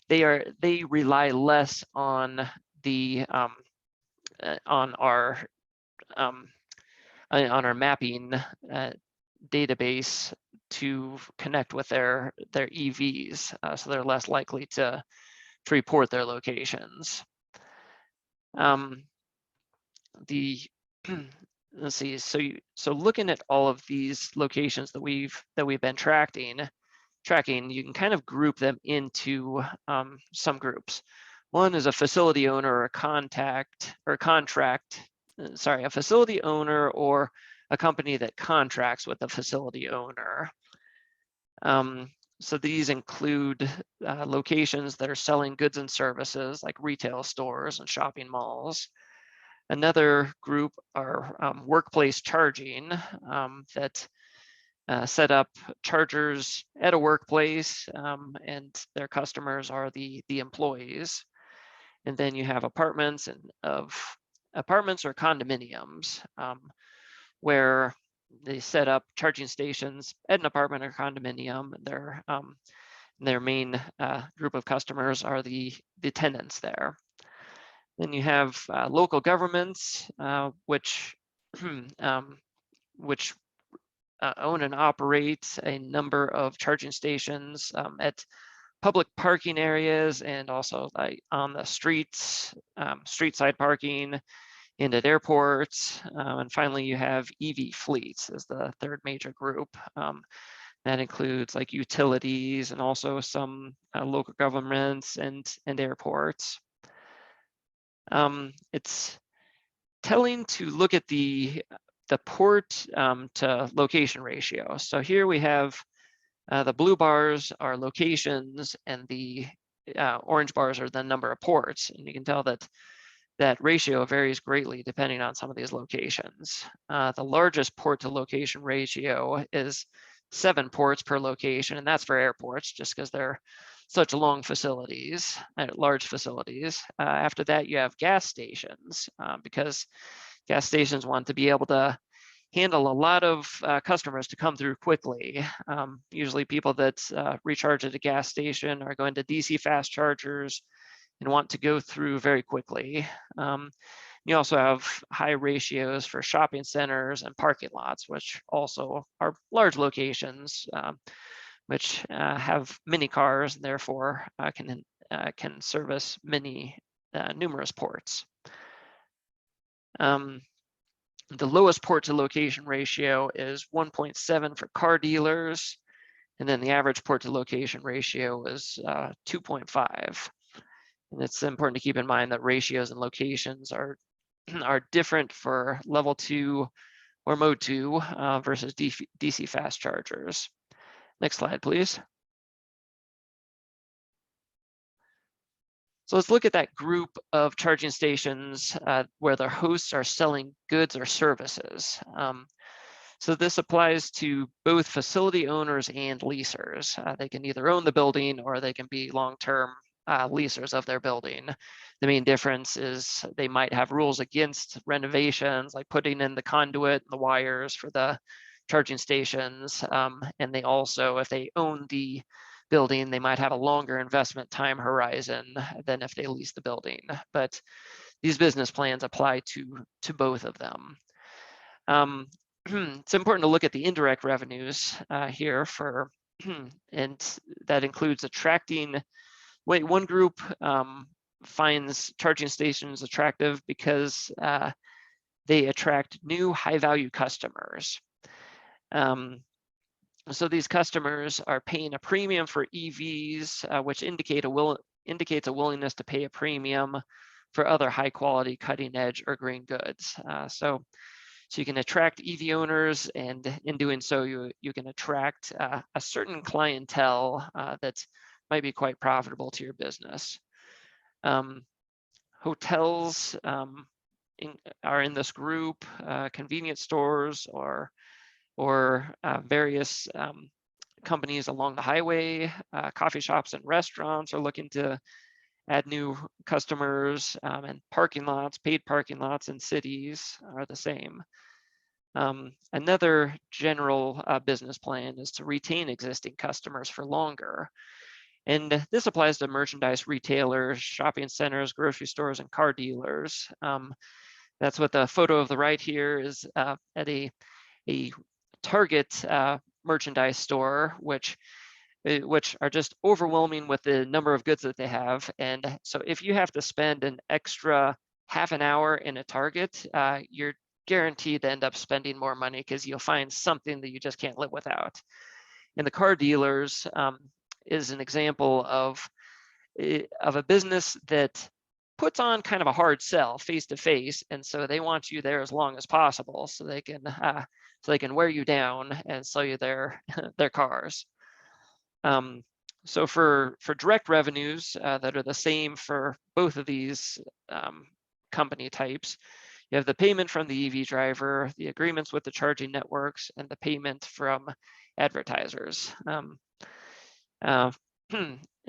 Speaker 3: they rely less on the on our mapping database to connect with their EVs, so they're less likely to report their locations. Let's see. So looking at all of these locations that we've been tracking, you can kind of group them into some groups. One is a facility owner or a a facility owner or a company that contracts with a facility owner. So these include locations that are selling goods and services like retail stores and shopping malls. Another group are workplace charging that set up chargers at a workplace, and their customers are the employees. And then you have apartments or condominiums, where they set up charging stations at an apartment or condominium. Their main group of customers are the tenants there. Then you have local governments, which own and operate a number of charging stations at public parking areas, and also on the streets, street side parking, and at airports. And finally, you have EV fleets as the third major group. That includes like utilities and also some local governments and airports. It's telling to look at the port to location ratio. So here we have the blue bars are locations, and the orange bars are the number of ports. And you can tell that ratio varies greatly depending on some of these locations. The largest port to location ratio is 7 ports per location, and that's for airports, just because they're such long facilities, large facilities. After that, you have gas stations, because gas stations want to be able to handle a lot of customers to come through quickly. Usually people that recharge at a gas station are going to DC fast chargers and want to go through very quickly. You also have high ratios for shopping centers and parking lots, which also are large locations, which have many cars and therefore can service numerous ports. The lowest port to location ratio is 1.7 for car dealers, and then the average port to location ratio is 2.5. And it's important to keep in mind that ratios and locations are different for level 2 or mode 2 versus DC fast chargers. Next slide, please. So let's look at that group of charging stations where the hosts are selling goods or services. So this applies to both facility owners and leasers. They can either own the building or they can be long-term leasers of their building. The main difference is they might have rules against renovations, like putting in the conduit and the wires for the charging stations. And they also, if they own the building, they might have a longer investment time horizon than if they lease the building. But these business plans apply to both of them. It's important to look at the indirect revenues here and that includes attracting. One group finds charging stations attractive because they attract new high-value customers. So these customers are paying a premium for EVs, which indicates a willingness to pay a premium for other high-quality, cutting-edge or green goods. So you can attract EV owners, and in doing so, you can attract a certain clientele that might be quite profitable to your business. Hotels are in this group, convenience stores or or various companies along the highway, coffee shops and restaurants are looking to add new customers, and parking lots, paid parking lots in cities are the same. Another general business plan is to retain existing customers for longer. And this applies to merchandise retailers, shopping centers, grocery stores, and car dealers. That's what the photo of the right here is at a Target merchandise store, which are just overwhelming with the number of goods that they have. And so if you have to spend an extra half an hour in a Target, you're guaranteed to end up spending more money because you'll find something that you just can't live without. And the car dealers is an example of a business that puts on kind of a hard sell face to face, and so they want you there as long as possible so they can wear you down and sell you their cars. So for direct revenues that are the same for both of these company types, you have the payment from the EV driver, the agreements with the charging networks, and the payment from advertisers. And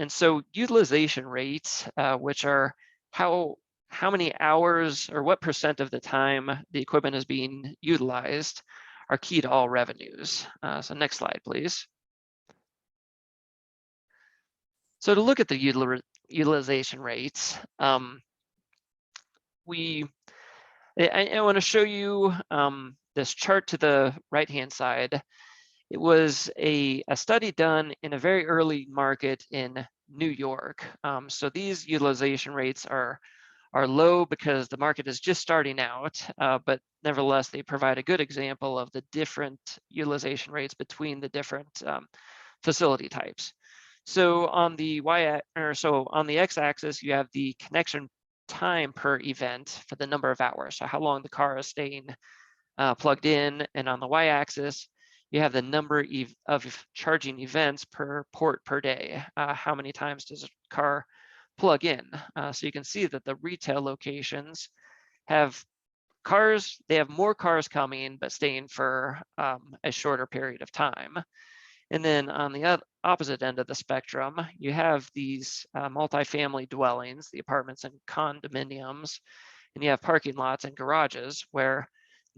Speaker 3: so utilization rates, which are how many hours or what % of the time the equipment is being utilized, are key to all revenues. So next slide, please. So to look at the utilization rates, I want to show you this chart to the right-hand side. It was a study done in a very early market in New York. So these utilization rates are low because the market is just starting out, but nevertheless, they provide a good example of the different utilization rates between the different facility types. So on the x-axis, you have the connection time per event for the number of hours, so how long the car is staying plugged in, and on the y-axis, you have the number of charging events per port per day. How many times does a car plug in? So you can see that the retail locations have cars, they have more cars coming, but staying for a shorter period of time. And then on the opposite end of the spectrum, you have these multifamily dwellings, the apartments and condominiums, and you have parking lots and garages where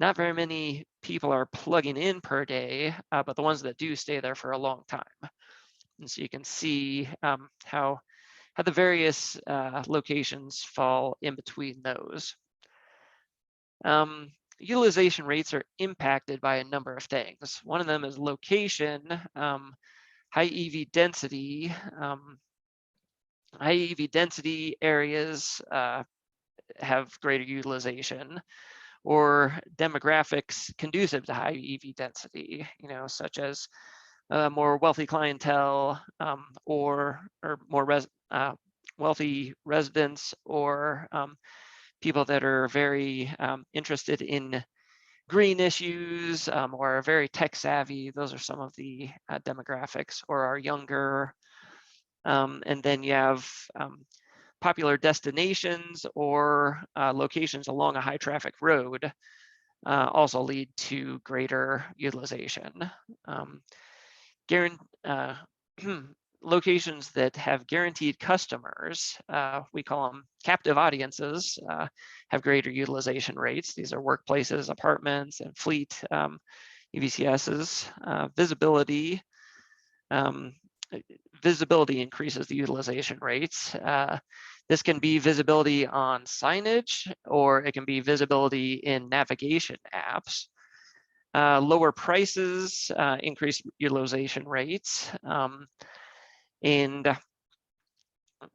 Speaker 3: not very many people are plugging in per day, but the ones that do stay there for a long time. And so you can see how the various locations fall in between those. Utilization rates are impacted by a number of things. One of them is location, high EV density. High EV density areas have greater utilization, or demographics conducive to high EV density, such as more wealthy clientele, or more wealthy residents, or people that are very interested in green issues, or are very tech savvy. Those are some of the demographics, or are younger. And then you have popular destinations or locations along a high traffic road also lead to greater utilization. Locations that have guaranteed customers, we call them captive audiences, have greater utilization rates. These are workplaces, apartments, and fleet EVCSs. Visibility increases the utilization rates. This can be visibility on signage, or it can be visibility in navigation apps. Lower prices increase utilization rates. And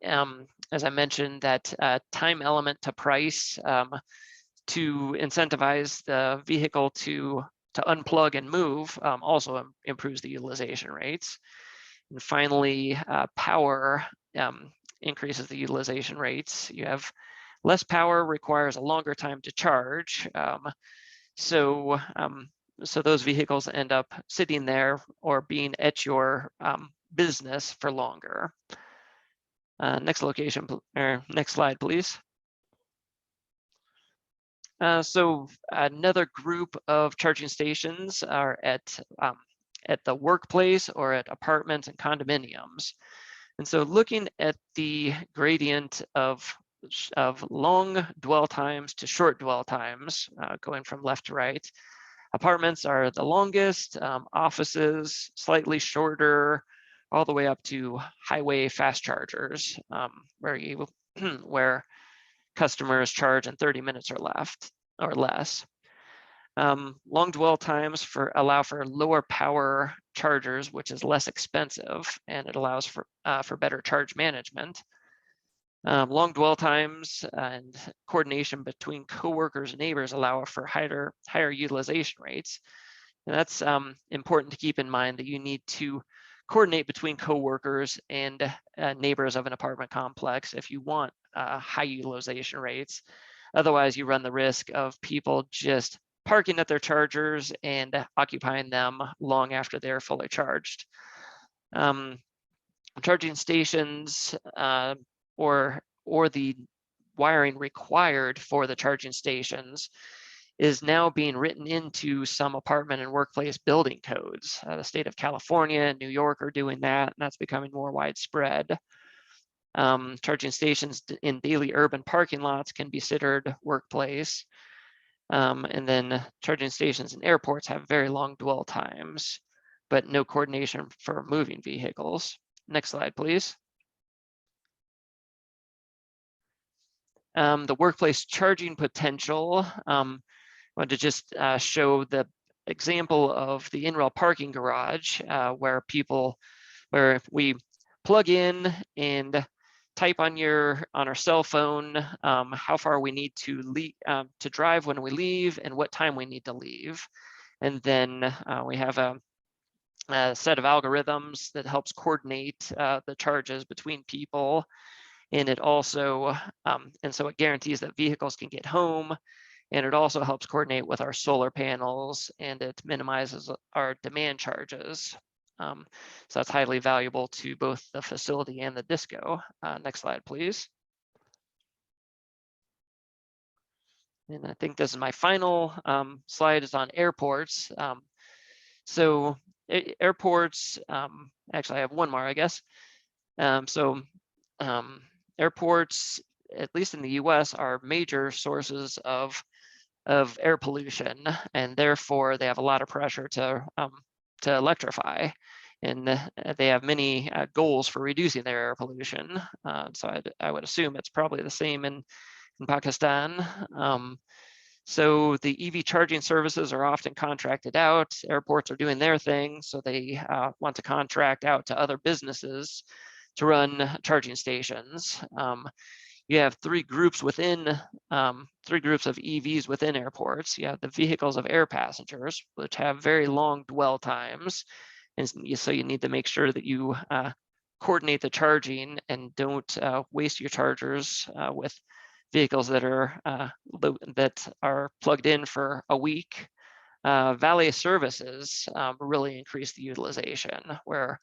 Speaker 3: as I mentioned, that time element to price to incentivize the vehicle to unplug and move also improves the utilization rates. And finally, power increases the utilization rates. You have less power requires a longer time to charge. So those vehicles end up sitting there or being at your business for longer. Next slide, please. So another group of charging stations are at the workplace or at apartments and condominiums. And so looking at the gradient of long dwell times to short dwell times, going from left to right, apartments are the longest, offices slightly shorter, all the way up to highway fast chargers, where customers charge in 30 minutes or less. Long dwell times allow for lower power chargers, which is less expensive, and it allows for better charge management. Long dwell times and coordination between coworkers and neighbors allow for higher utilization rates. And that's important to keep in mind, that you need to coordinate between coworkers and neighbors of an apartment complex if you want high utilization rates. Otherwise, you run the risk of people just parking at their chargers and occupying them long after they're fully charged. Charging stations or the wiring required for the charging stations is now being written into some apartment and workplace building codes. The state of California and New York are doing that, and that's becoming more widespread. Charging stations in daily urban parking lots can be considered workplace. And then charging stations in airports have very long dwell times, but no coordination for moving vehicles. Next slide, please. The workplace charging potential. I want to just show the example of the NREL parking garage, where we plug in and type on our cell phone how far we need to drive when we leave and what time we need to leave. And then we have a set of algorithms that helps coordinate the charges between people. And it also, and so it guarantees that vehicles can get home. And it also helps coordinate with our solar panels, and it minimizes our demand charges. So that's highly valuable to both the facility and the disco. Next slide, please. And I think this is my final slide, is on airports. So airports, actually I have one more, I guess. Airports, at least in the US, are major sources of air pollution, and therefore they have a lot of pressure to electrify, and they have many goals for reducing their air pollution. So I would assume it's probably the same in Pakistan. So the EV charging services are often contracted out. Airports are doing their thing, so they want to contract out to other businesses to run charging stations. You have three groups of EVs within airports. You have the vehicles of air passengers, which have very long dwell times. And so you need to make sure that you coordinate the charging and don't waste your chargers with vehicles that are plugged in for a week. Valet Services really increase the utilization, where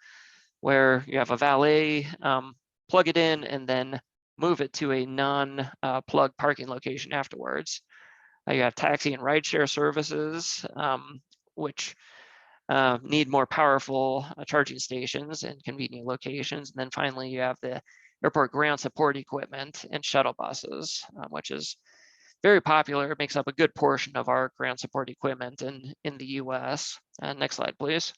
Speaker 3: you have a valet, plug it in, and then move it to a non-plug parking location afterwards. You have taxi and rideshare services, which need more powerful charging stations and convenient locations. And then finally, you have the airport ground support equipment and shuttle buses, which is very popular. It makes up a good portion of our ground support equipment in the US. Next slide, please.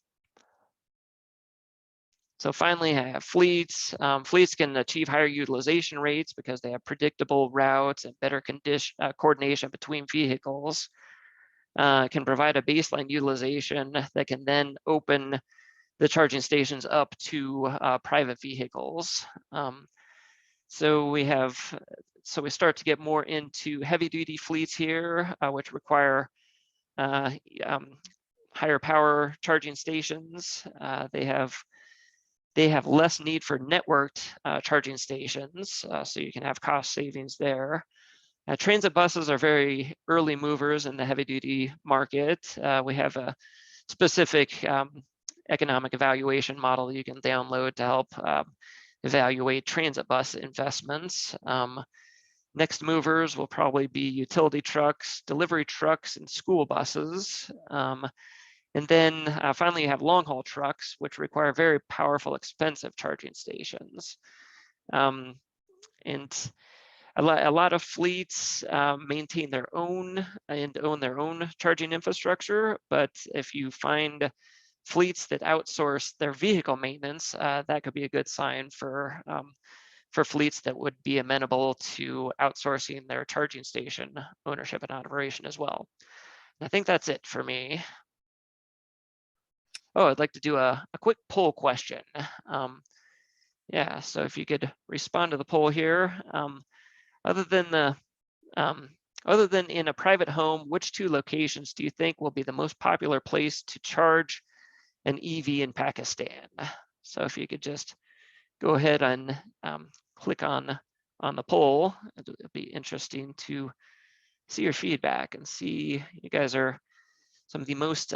Speaker 3: So finally, I have fleets. Fleets can achieve higher utilization rates because they have predictable routes and better coordination between vehicles. Can provide a baseline utilization that can then open the charging stations up to private vehicles. So we start to get more into heavy duty fleets here, which require higher power charging stations. They have less need for networked charging stations, so you can have cost savings there. Transit buses are very early movers in the heavy duty market. We have a specific economic evaluation model you can download to help evaluate transit bus investments. Next movers will probably be utility trucks, delivery trucks, and school buses. And then finally, you have long haul trucks, which require very powerful, expensive charging stations. And a lot of fleets maintain their own and own their own charging infrastructure. But if you find fleets that outsource their vehicle maintenance, that could be a good sign for fleets that would be amenable to outsourcing their charging station ownership and operation as well. And I think that's it for me. Oh, I'd like to do a quick poll question. Yeah, so if you could respond to the poll here. Other than in a private home, which two locations do you think will be the most popular place to charge an EV in Pakistan? So if you could just go ahead and click on the poll, it'll be interesting to see your feedback and see you guys are some of the most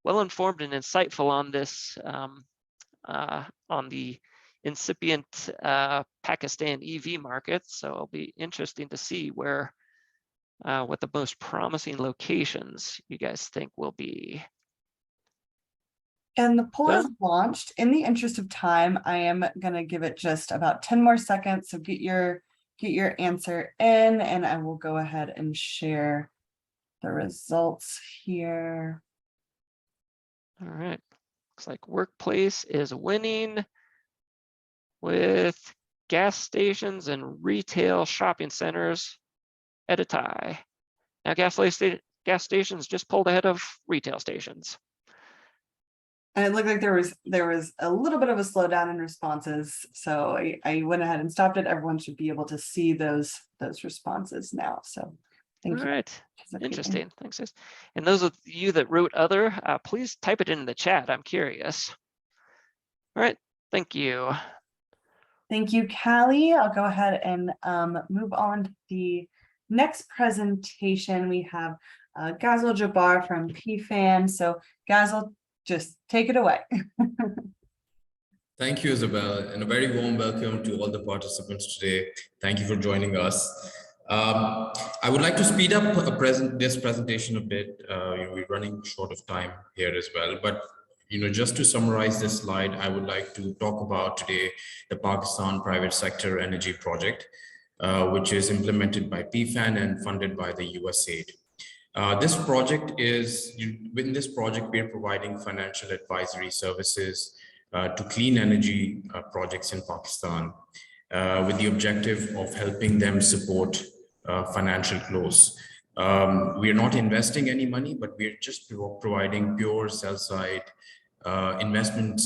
Speaker 3: well-informed and insightful on this, on the incipient Pakistan EV market. So it'll be interesting to see where what the most promising locations you guys think will be.
Speaker 1: And the poll is launched. In the interest of time, I am gonna give it just about 10 more seconds. So get your answer in, and I will go ahead and share the results here.
Speaker 3: All right, looks like workplace is winning with gas stations and retail shopping centers at a tie. Now gas stations just pulled ahead of retail stations.
Speaker 1: And it looked like there was a little bit of a slowdown in responses. So I went ahead and stopped it. Everyone should be able to see those responses now. So thank you.
Speaker 3: All right, interesting, thanks. And those of you that wrote other, please type it in the chat, I'm curious. All right, thank you.
Speaker 1: Thank you, Callie. I'll go ahead and move on to the next presentation. We have Ghazal Jabbar from PFAN. So Ghazal, just take it away.
Speaker 6: Thank you, Isabel, and a very warm welcome to all the participants today. Thank you for joining us. I would like to speed up this presentation a bit. We're running short of time here as well, but just to summarize this slide, I would like to talk about today the Pakistan Private Sector Energy Project, which is implemented by PFAN and funded by the USAID. Within this project, we are providing financial advisory services to clean energy projects in Pakistan with the objective of helping them support financial close. We are not investing any money, but we're just providing pure sell-side investment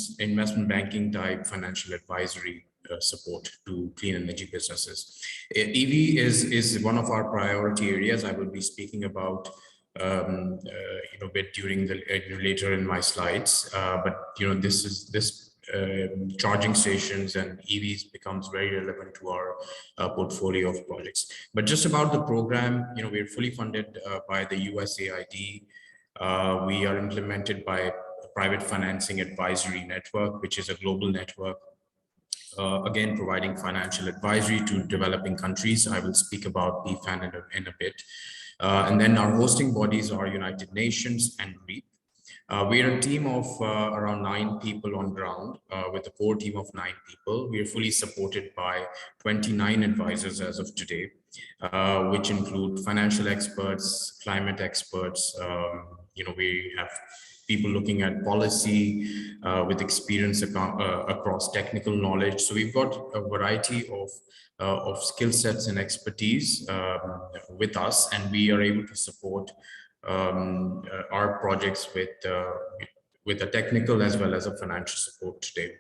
Speaker 6: banking type financial advisory support to clean energy businesses. EV is one of our priority areas. I will be speaking about bit during the later in my slides, but this charging stations and EVs becomes very relevant to our portfolio of projects. But just about the program, we're fully funded by the USAID. We are implemented by a private financing advisory network, which is a global network, again providing financial advisory to developing countries. I will speak about PFAN in a bit. And then our hosting bodies are United Nations and REAP. We are a team of around 9 people on ground with a core team of 9 people. We are fully supported by 29 advisors as of today, which include financial experts, climate experts. We have people looking at policy with experience across technical knowledge. So we've got a variety of skill sets and expertise with us, and we are able to support our projects with a technical as well as a financial support today.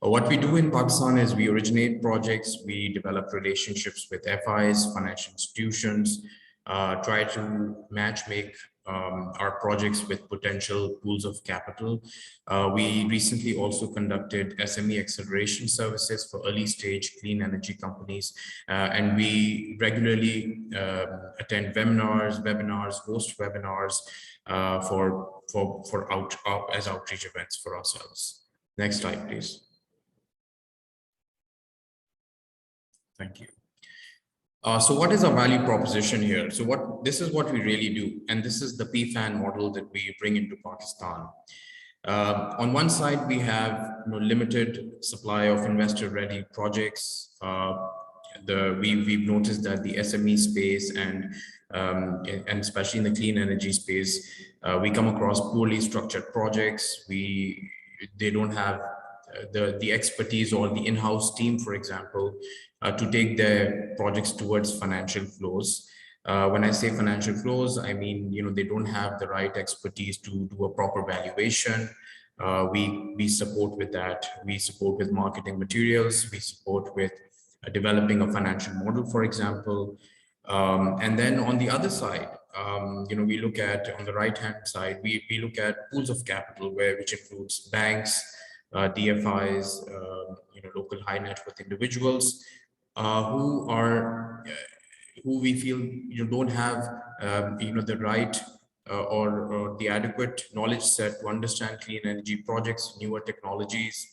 Speaker 6: What we do in Pakistan is we originate projects, we develop relationships with FIs, financial institutions, try to make our projects with potential pools of capital. We recently also conducted SME acceleration services for early stage clean energy companies, and we regularly attend webinars, host webinars as outreach events for ourselves. Next slide, please. Thank you. So what is our value proposition here? So this is what we really do. And this is the PFAN model that we bring into Pakistan. On one side, we have limited supply of investor-ready projects. We've noticed that the SME space and especially in the clean energy space, we come across poorly structured projects. They don't have the expertise or the in-house team, for example, to take their projects towards financial flows. When I say financial flows, I mean, they don't have the right expertise to do a proper valuation. We support with that. We support with marketing materials. We support with developing a financial model, for example. And then on the other side, we look at, on the right-hand side, we look at pools of capital, which includes banks, DFIs, local high net worth individuals who we feel don't have the right or the adequate knowledge set to understand clean energy projects, newer technologies.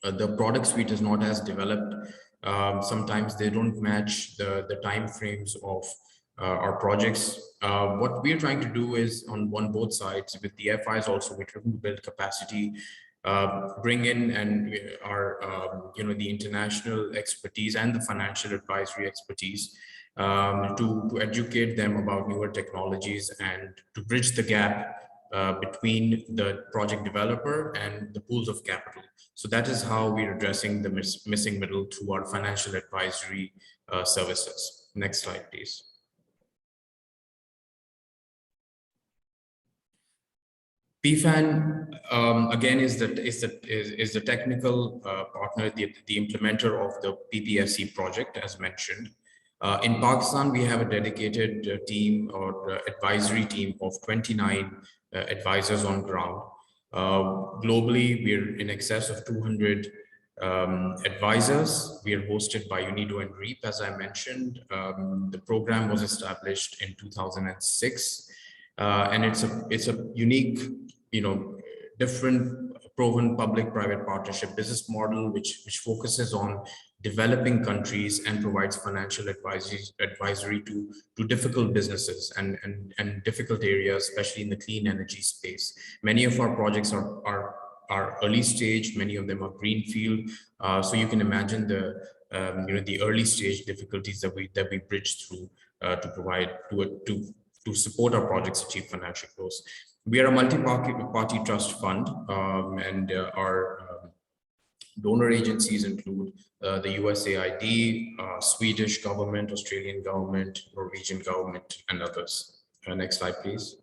Speaker 6: The product suite is not as developed. Sometimes they don't match the time frames of our projects. What we're trying to do is on both sides with the FIs also, we're trying to build capacity, bring in and the international expertise and the financial advisory expertise to educate them about newer technologies and to bridge the gap between the project developer and the pools of capital. So that is how we're addressing the missing middle through our financial advisory services. Next slide, please. PFAN again is the technical partner, the implementer of the PPSC project, as mentioned. In Pakistan, we have a dedicated team or advisory team of 29 advisors on ground. Globally, we're in excess of 200 advisors. We are hosted by UNIDO and REAP, as I mentioned. The program was established in 2006, and it's a unique, different proven public-private partnership business model, which focuses on developing countries and provides financial advisory to difficult businesses and difficult areas, especially in the clean energy space. Many of our projects are early stage, many of them are greenfield. So you can imagine the early stage difficulties that we bridge through to provide to support our projects achieve financial close. We are a multi-party trust fund, and our donor agencies include the USAID, Swedish government, Australian government, Norwegian government, and others. Next slide, please.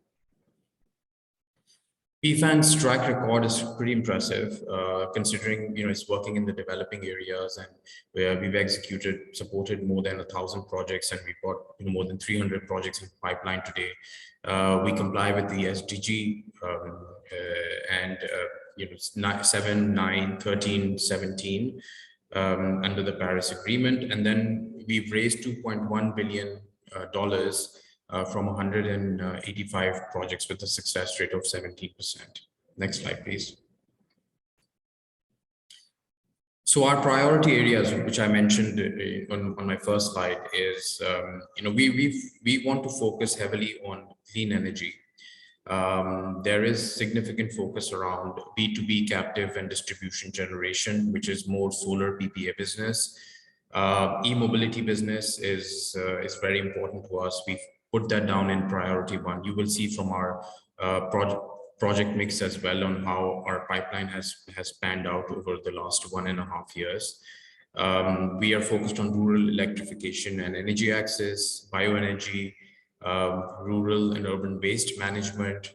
Speaker 6: PFAN's track record is pretty impressive, considering it's working in the developing areas, and where we've supported more than 1,000 projects, and we've got more than 300 projects in pipeline today. We comply with the SDG and 7, 9, 13, 17 under the Paris Agreement, and then we've raised $2.1 billion from 185 projects with a success rate of 17%. Next slide, please. So our priority areas, which I mentioned on my first slide, is we want to focus heavily on clean energy. There is significant focus around B2B captive and distribution generation, which is more solar PPA business. E-mobility business is very important to us. We've put that down in priority 1. You will see from our project mix as well on how our pipeline has panned out over the last 1.5 years. We are focused on rural electrification and energy access, bioenergy, rural and urban waste management,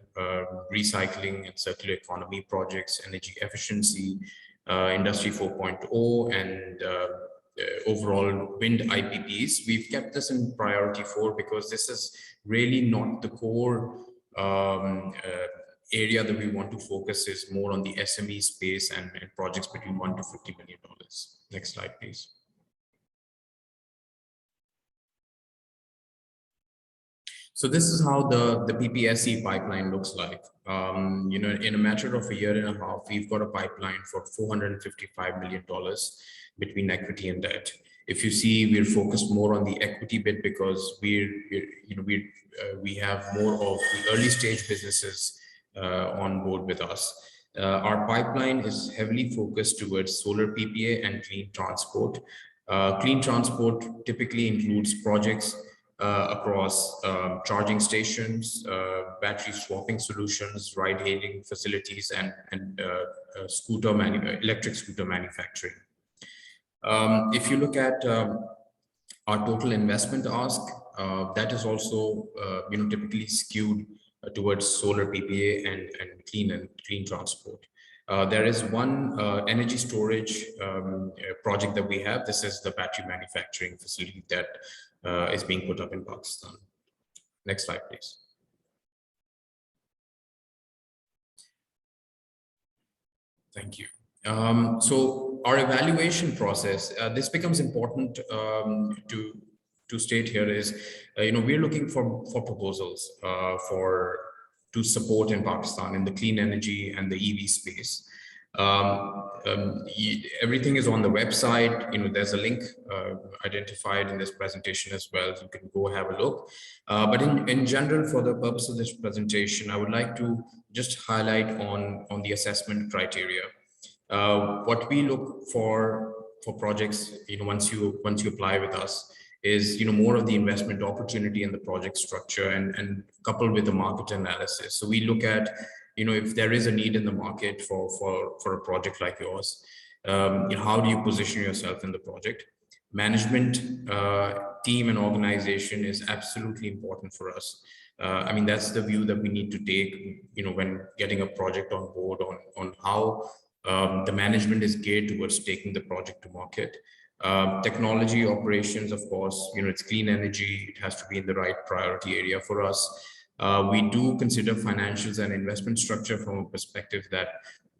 Speaker 6: recycling and circular economy projects, energy efficiency, Industry 4.0, and overall wind IPPs. We've kept this in priority 4 because this is really not the core area that we want to focus. Is more on the SME space and projects between $1 to $50 million. Next slide, please. So this is how the PPSC pipeline looks like. In a matter of 1.5 years, we've got a pipeline for $455 million between equity and debt. If you see, we're focused more on the equity bit because we have more of the early stage businesses on board with us. Our pipeline is heavily focused towards solar PPA and clean transport. Clean transport typically includes projects across charging stations, battery swapping solutions, ride-hailing facilities, and electric scooter manufacturing. If you look at our total investment ask, that is also typically skewed towards solar PPA and clean transport. There is one energy storage project that we have. This is the battery manufacturing facility that is being put up in Pakistan. Next slide, please. Thank you. So our evaluation process, this becomes important to state here is, we're looking for proposals to support in Pakistan in the clean energy and the EV space. Everything is on the website. There's a link identified in this presentation as well. You can go have a look. But in general, for the purpose of this presentation, I would like to just highlight on the assessment criteria. What we look for projects, once you apply with us, is more of the investment opportunity and the project structure, and coupled with the market analysis. So we look at if there is a need in the market for a project like yours, how do you position yourself in the project? Management team and organization is absolutely important for us. I mean, that's the view that we need to take, when getting a project on board, on how the management is geared towards taking the project to market. Technology operations, of course, it's clean energy. It has to be in the right priority area for us. We do consider financials and investment structure from a perspective that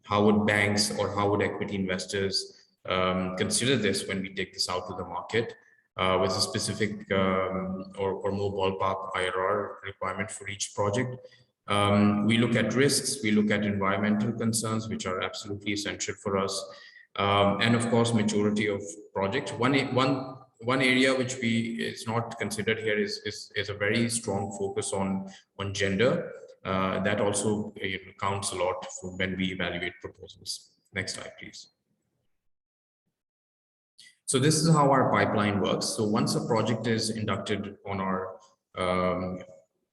Speaker 6: how would banks or how would equity investors consider this when we take this out to the market with a specific or more ballpark IRR requirement for each project. We look at risks, we look at environmental concerns, which are absolutely essential for us. And of course, maturity of project. One area which is not considered here is a very strong focus on gender. That also counts a lot for when we evaluate proposals. Next slide, please. So this is how our pipeline works. So once a project is inducted on our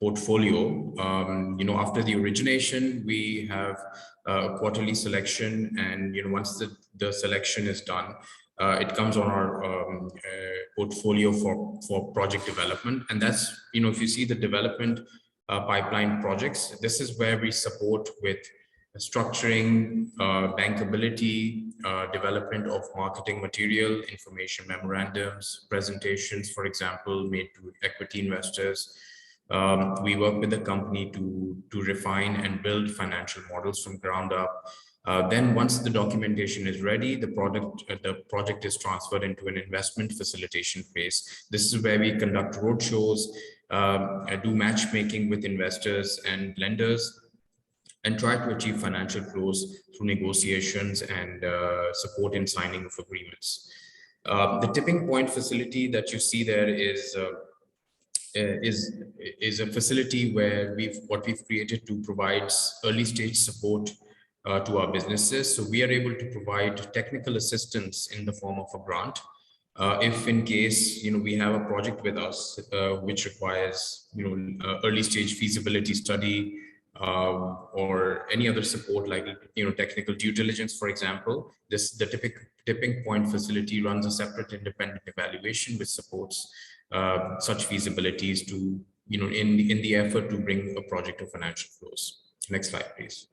Speaker 6: portfolio, after the origination, we have a quarterly selection, and once the selection is done, it comes on our portfolio for project development. And that's, if you see the development pipeline projects, this is where we support with structuring, bankability, development of marketing material, information memorandums, presentations, for example, made to equity investors. We work with the company to refine and build financial models from ground up. Then once the documentation is ready, the project is transferred into an investment facilitation phase. This is where we conduct roadshows, do matchmaking with investors and lenders, and try to achieve financial close through negotiations and support in signing of agreements. The tipping point facility that you see there is a facility where what we've created to provide early stage support to our businesses. So we are able to provide technical assistance in the form of a grant. If in case, we have a project with us, which requires, early stage feasibility study, or any other support like, technical due diligence, for example, the tipping point facility runs a separate independent evaluation which supports such feasibilities to, in the effort to bring a project to financial close. Next slide, please.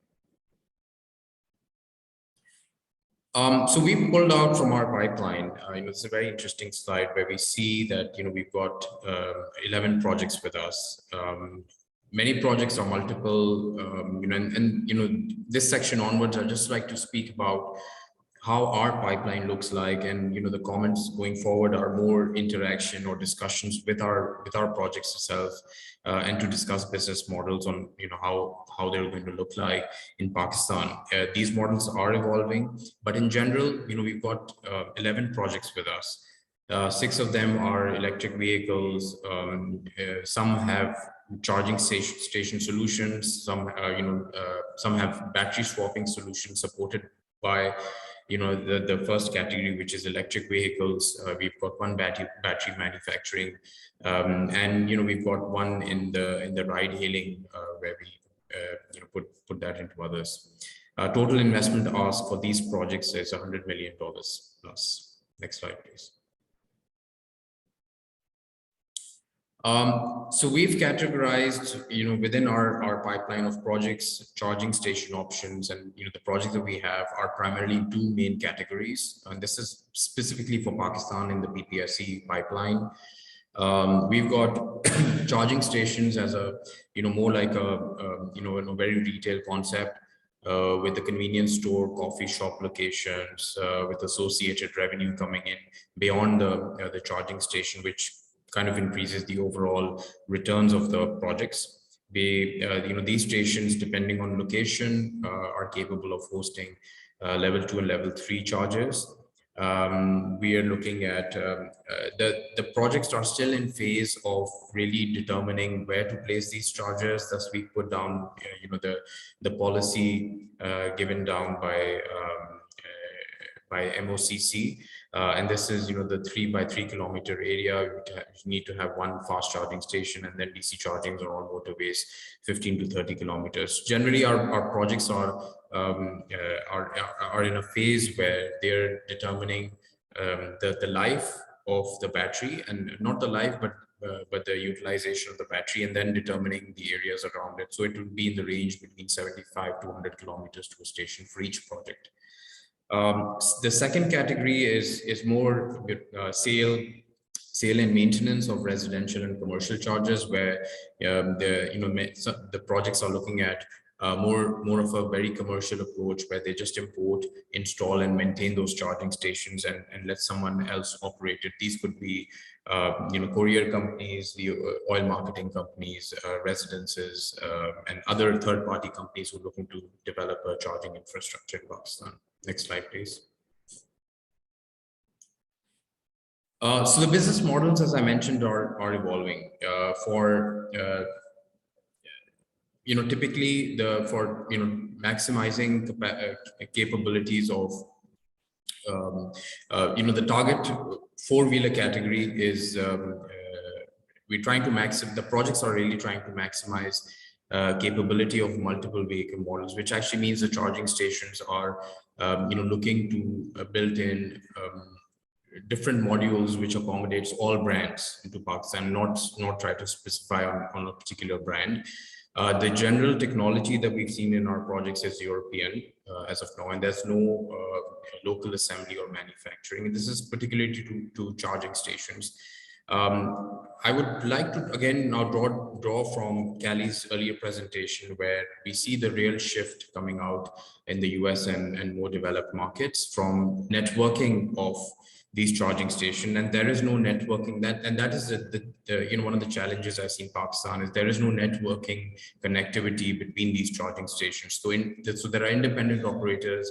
Speaker 6: So we pulled out from our pipeline, it's a very interesting slide where we see that, we've got 11 projects with us. Many projects are multiple, and this section onwards, I'd just like to speak about how our pipeline looks like, and the comments going forward are more interaction or discussions with our projects itself, and to discuss business models on how they're going to look like in Pakistan. These models are evolving, but in general, we've got 11 projects with us. 6 of them are electric vehicles. Some have charging station solutions. Some have battery swapping solutions supported by, the first category, which is electric vehicles. We've got one battery manufacturing, and we've got one in the ride hailing, where we put that into others. Total investment ask for these projects is $100 million plus. Next slide, please. So we've categorized, within our pipeline of projects, charging station options, and the projects that we have are primarily in 2 main categories, and this is specifically for Pakistan in the PPSE pipeline. We've got charging stations as a more like a very retail concept, with the convenience store, coffee shop locations, with associated revenue coming in beyond the charging station, which kind of increases the overall returns of the projects. These stations, depending on location, are capable of hosting level 2 and level 3 chargers. We are looking at the projects are still in phase of really determining where to place these chargers. Thus, we put down the policy given down by MOCC, and this is the 3 by 3 kilometer area. You need to have 1 fast charging station, and then DC chargings are on motorways 15 to 30 kilometers. Generally, our projects are in a phase where they're determining the life of the battery, and not the life, but the utilization of the battery, and then determining the areas around it. So it will be in the range between 75 to 100 kilometers to a station for each project. The second category is more sale and maintenance of residential and commercial chargers, where the projects are looking at more of a very commercial approach, where they just import, install, and maintain those charging stations and let someone else operate it. These could be courier companies, the oil marketing companies, residences, and other third-party companies who are looking to develop a charging infrastructure in Pakistan. Next slide, please. So the business models, as I mentioned, are evolving. Typically for maximizing capabilities of the target 4-wheeler category is we're trying to the projects are really trying to maximize capability of multiple vehicle models, which actually means the charging stations are looking to build in different modules which accommodates all brands into Pakistan, not try to specify on a particular brand. The general technology that we've seen in our projects is European as of now, and there's no local assembly or manufacturing. This is particularly to charging stations. I would like to again now draw from Callie's earlier presentation, where we see the real shift coming out in the US and more developed markets from networking of these charging stations, and there is no networking that is one of the challenges I see in Pakistan is there is no networking connectivity between these charging stations. So there are independent operators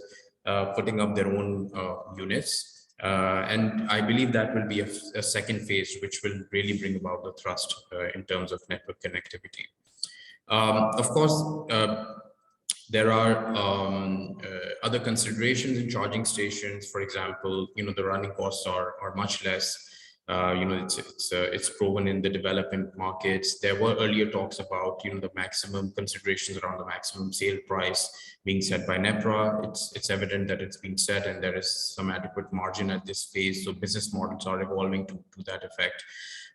Speaker 6: putting up their own units. And I believe that will be a second phase, which will really bring about the thrust in terms of network connectivity. Of course, there are other considerations in charging stations. For example, the running costs are much less. It's proven in the development markets. There were earlier talks about the maximum considerations around the maximum sale price being set by NEPRA. It's evident that it's been set, and there is some adequate margin at this phase. So business models are evolving to that effect.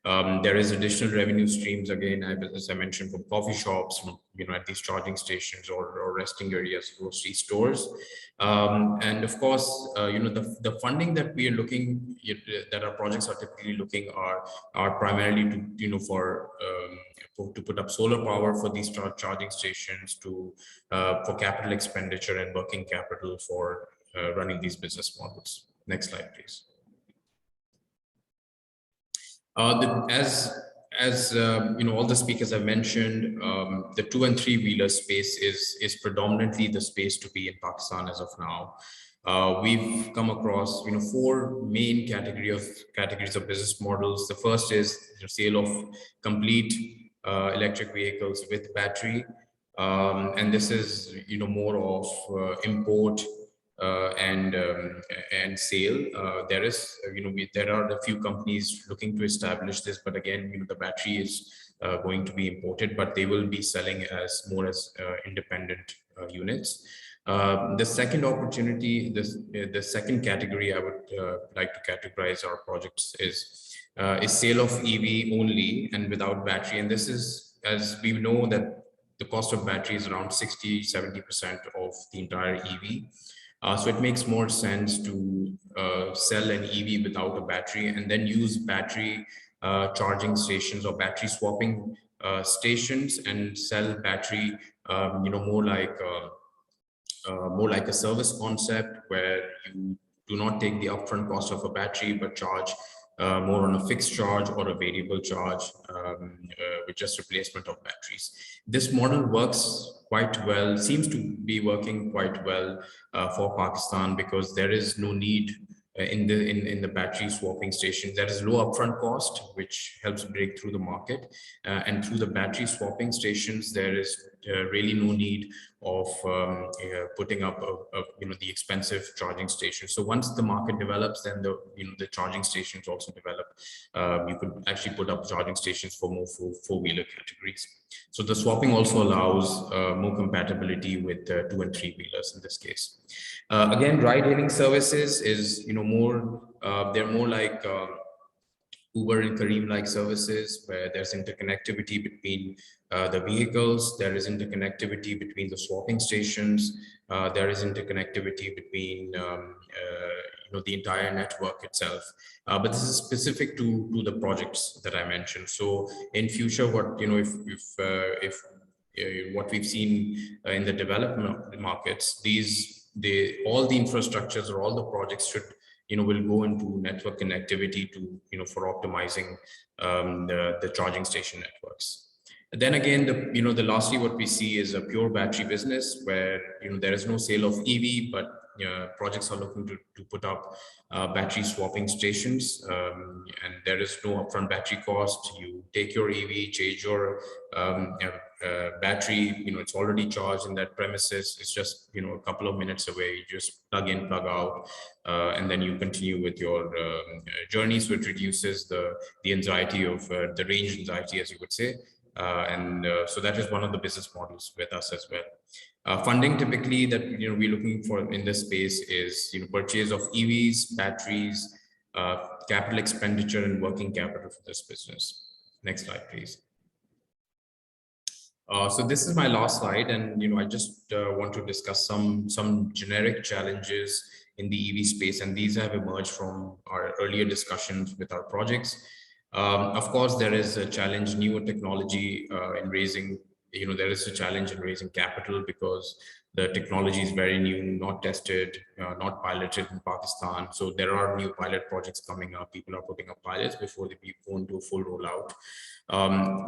Speaker 6: There is additional revenue streams, again, as I mentioned, from coffee shops, from, at these charging stations or resting areas, grocery stores. And of course, the funding that we are looking, that our projects are typically looking are primarily to, to put up solar power for these charging stations, for capital expenditure and working capital for running these business models. Next slide, please. As all the speakers have mentioned, the 2- and 3-wheeler space is predominantly the space to be in Pakistan as of now. we've come across, four main categories of business models. The first is the sale of complete electric vehicles with battery, and this is more of import and sale. There are a few companies looking to establish this, but again, the battery is going to be imported, but they will be selling as independent units. The second opportunity, the second category I would like to categorize our projects is sale of EV only and without battery. And this is, as we know, that the cost of battery is around 60–70% of the entire EV. So it makes more sense to sell an EV without a battery and then use battery charging stations or battery swapping stations and sell battery, more like a service concept where you do not take the upfront cost of a battery, but charge more on a fixed charge or a variable charge with just replacement of batteries. This model works quite well, seems to be working quite well for Pakistan, because there is no need in the battery swapping stations. There is low upfront cost, which helps break through the market, and through the battery swapping stations, there is really no need of putting up the expensive charging station. So once the market develops, then the charging stations also develop. You could actually put up charging stations for more four-wheeler categories. So the swapping also allows more compatibility with 2- and 3-wheelers in this case. Again, ride-hailing services is they're more like Uber and Careem-like services, where there's interconnectivity between the vehicles, there is interconnectivity between the swapping stations, there is interconnectivity between the entire network itself. But this is specific to the projects that I mentioned. So in future, what what we've seen in the development markets, all the infrastructures or all the projects will go into network connectivity for optimizing the charging station networks. Then again, lastly, what we see is a pure battery business where there is no sale of EV, but projects are looking to put up battery swapping stations, and there is no upfront battery cost. You take your EV, change your battery, it's already charged in that premises. It's just a couple of minutes away. You just plug in, plug out, and then you continue with your journey. So it reduces the anxiety of the range anxiety, as you would say. So that is one of the business models with us as well. Funding typically that we're looking for in this space is purchase of EVs, batteries, capital expenditure, and working capital for this business. Next slide, please. So this is my last slide, and I just want to discuss some generic challenges in the EV space, and these have emerged from our earlier discussions with our projects. Of course, there is a challenge, newer technology in raising, there is a challenge in raising capital because the technology is very new, not tested, not piloted in Pakistan. So there are new pilot projects coming up. People are putting up pilots before they go into a full rollout.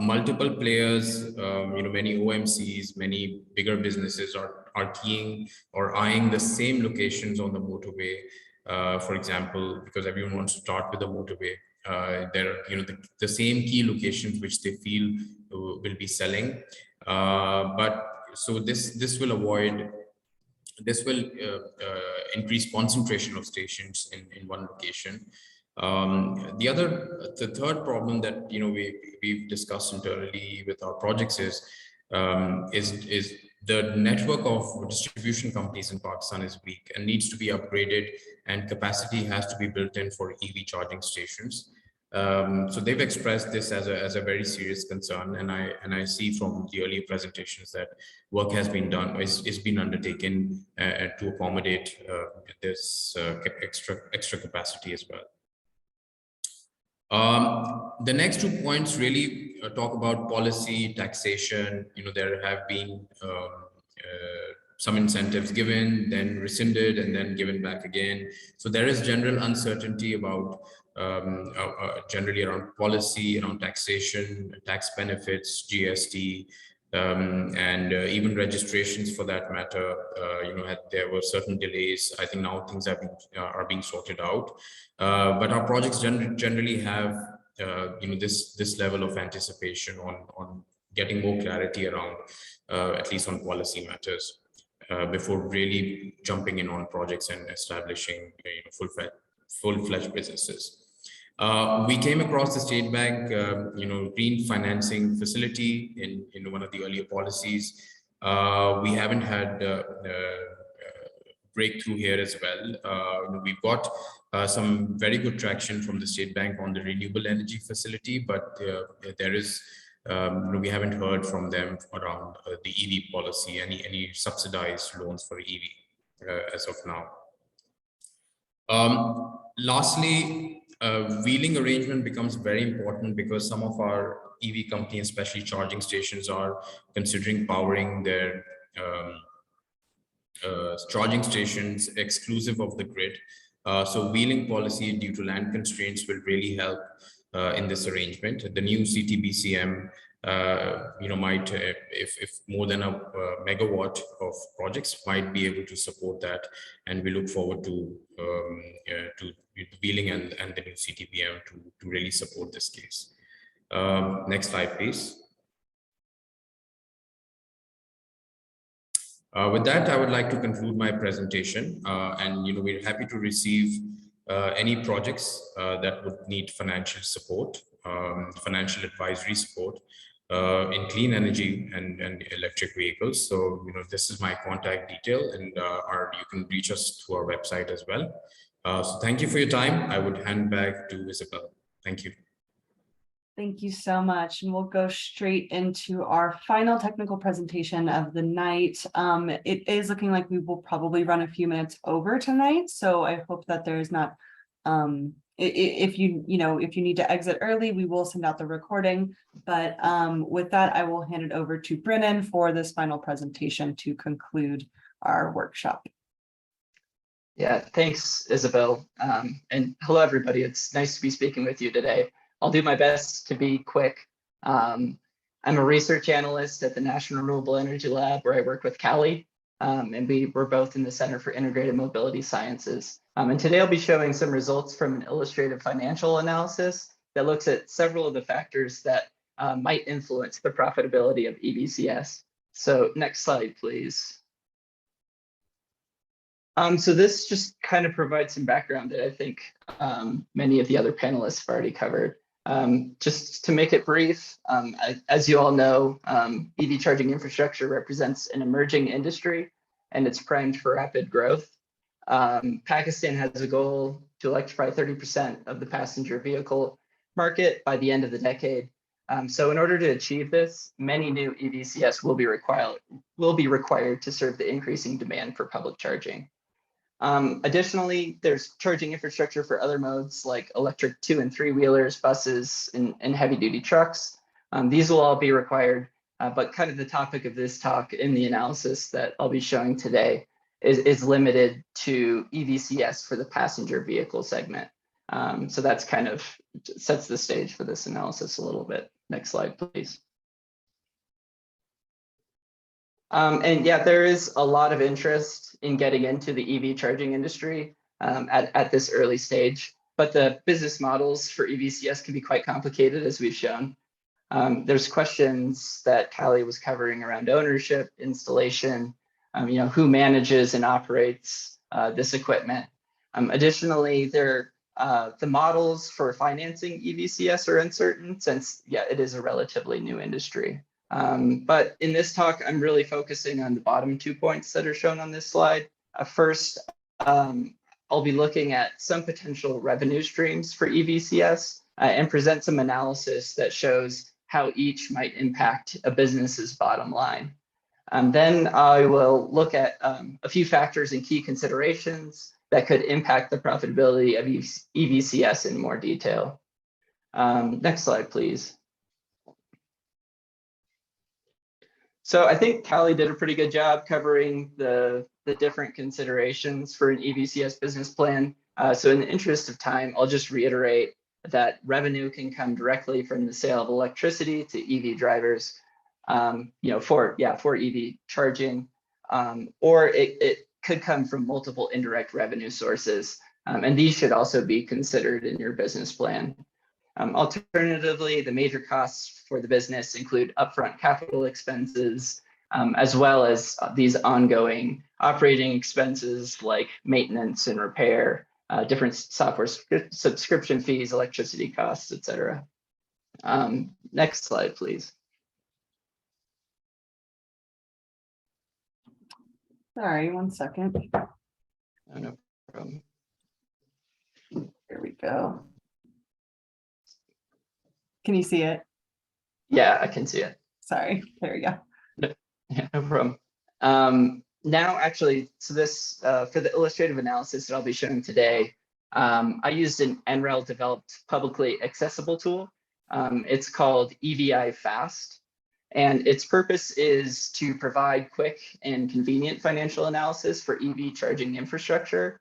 Speaker 6: Multiple players, many OMCs, many bigger businesses are keying or eyeing the same locations on the motorway. For example, because everyone wants to start with the motorway. There are the same key locations which they feel will be selling, but so this will increase concentration of stations in one location. The third problem that we've discussed internally with our projects is the network of distribution companies in Pakistan is weak and needs to be upgraded, and capacity has to be built in for EV charging stations. So they've expressed this as a very serious concern, and I see from the earlier presentations that work has been done, is been undertaken to accommodate this extra capacity as well. The next 2 points really talk about policy, taxation. There have been some incentives given, then rescinded, and then given back again. So there is general uncertainty about generally around policy, around taxation, tax benefits, GST, and even registrations for that matter, there were certain delays. I think now things are being sorted out, but our projects generally have this level of anticipation on getting more clarity around at least on policy matters before really jumping in on projects and establishing full-fledged businesses. We came across the State Bank, green financing facility in one of the earlier policies. We haven't had breakthrough here as well. We've got some very good traction from the State Bank on the renewable energy facility, but there is we haven't heard from them around the EV policy, any subsidized loans for EV as of now. Lastly, wheeling arrangement becomes very important because some of our EV companies, especially charging stations, are considering powering their charging stations exclusive of the grid. So wheeling policy due to land constraints will really help in this arrangement. The new CTBCM, might, if more than a megawatt of projects might be able to support that, and we look forward to wheeling and the new CTBM to really support this case. Next slide, please. With that, I would like to conclude my presentation, and we're happy to receive any projects that would need financial support, financial advisory support in clean energy and electric vehicles. So this is my contact detail, and you can reach us through our website as well. So thank you for your time. I would hand back to Isabel. Thank you.
Speaker 1: Thank you so much. And we'll go straight into our final technical presentation of the night. It is looking like we will probably run a few minutes over tonight. So I hope that there's not, if you need to exit early, we will send out the recording. But with that, I will hand it over to Brennan for this final presentation to conclude our workshop.
Speaker 7: Yeah, thanks, Isabel. And hello, everybody. It's nice to be speaking with you today. I'll do my best to be quick. I'm a research analyst at the National Renewable Energy Lab, where I work with Callie, and we're both in the Center for Integrated Mobility Sciences. And today I'll be showing some results from an illustrative financial analysis that looks at several of the factors that might influence the profitability of EVCS. So next slide, please. So this just kind of provides some background that I think many of the other panelists have already covered. Just to make it brief, as you all know, EV charging infrastructure represents an emerging industry, and it's primed for rapid growth. Pakistan has a goal to electrify 30% of the passenger vehicle market by the end of the decade. So in order to achieve this, many new EVCS will be required to serve the increasing demand for public charging. Additionally, there's charging infrastructure for other modes like electric 2- and 3-wheelers, buses, and heavy-duty trucks. These will all be required, but kind of the topic of this talk in the analysis that I'll be showing today is limited to EVCS for the passenger vehicle segment. So that's kind of sets the stage for this analysis a little bit. Next slide, please. And yeah, there is a lot of interest in getting into the EV charging industry at this early stage, but the business models for EVCS can be quite complicated, as we've shown. There's questions that Callie was covering around ownership, installation, who manages and operates this equipment. Additionally, the models for financing EVCS are uncertain since, it is a relatively new industry. But in this talk, I'm really focusing on the bottom 2 points that are shown on this slide. First, I'll be looking at some potential revenue streams for EVCS and present some analysis that shows how each might impact a business's bottom line. Then I will look at a few factors and key considerations that could impact the profitability of EVCS in more detail. Next slide, please. So I think Callie did a pretty good job covering the different considerations for an EVCS business plan. So in the interest of time, I'll just reiterate that revenue can come directly from the sale of electricity to EV drivers. for EV charging, or it could come from multiple indirect revenue sources. And these should also be considered in your business plan. Alternatively, the major costs for the business include upfront capital expenses, as well as these ongoing operating expenses like maintenance and repair, different software subscription fees, electricity costs, etc. Next slide, please.
Speaker 1: Sorry, one second.
Speaker 7: No problem.
Speaker 1: Here we go. Can you see it?
Speaker 7: Yeah, I can see it.
Speaker 1: Sorry, there we go.
Speaker 7: Yeah, no problem. Now, actually, so this for the illustrative analysis that I'll be showing today, I used an NREL developed publicly accessible tool. It's called EVI Fast, and its purpose is to provide quick and convenient financial analysis for EV charging infrastructure.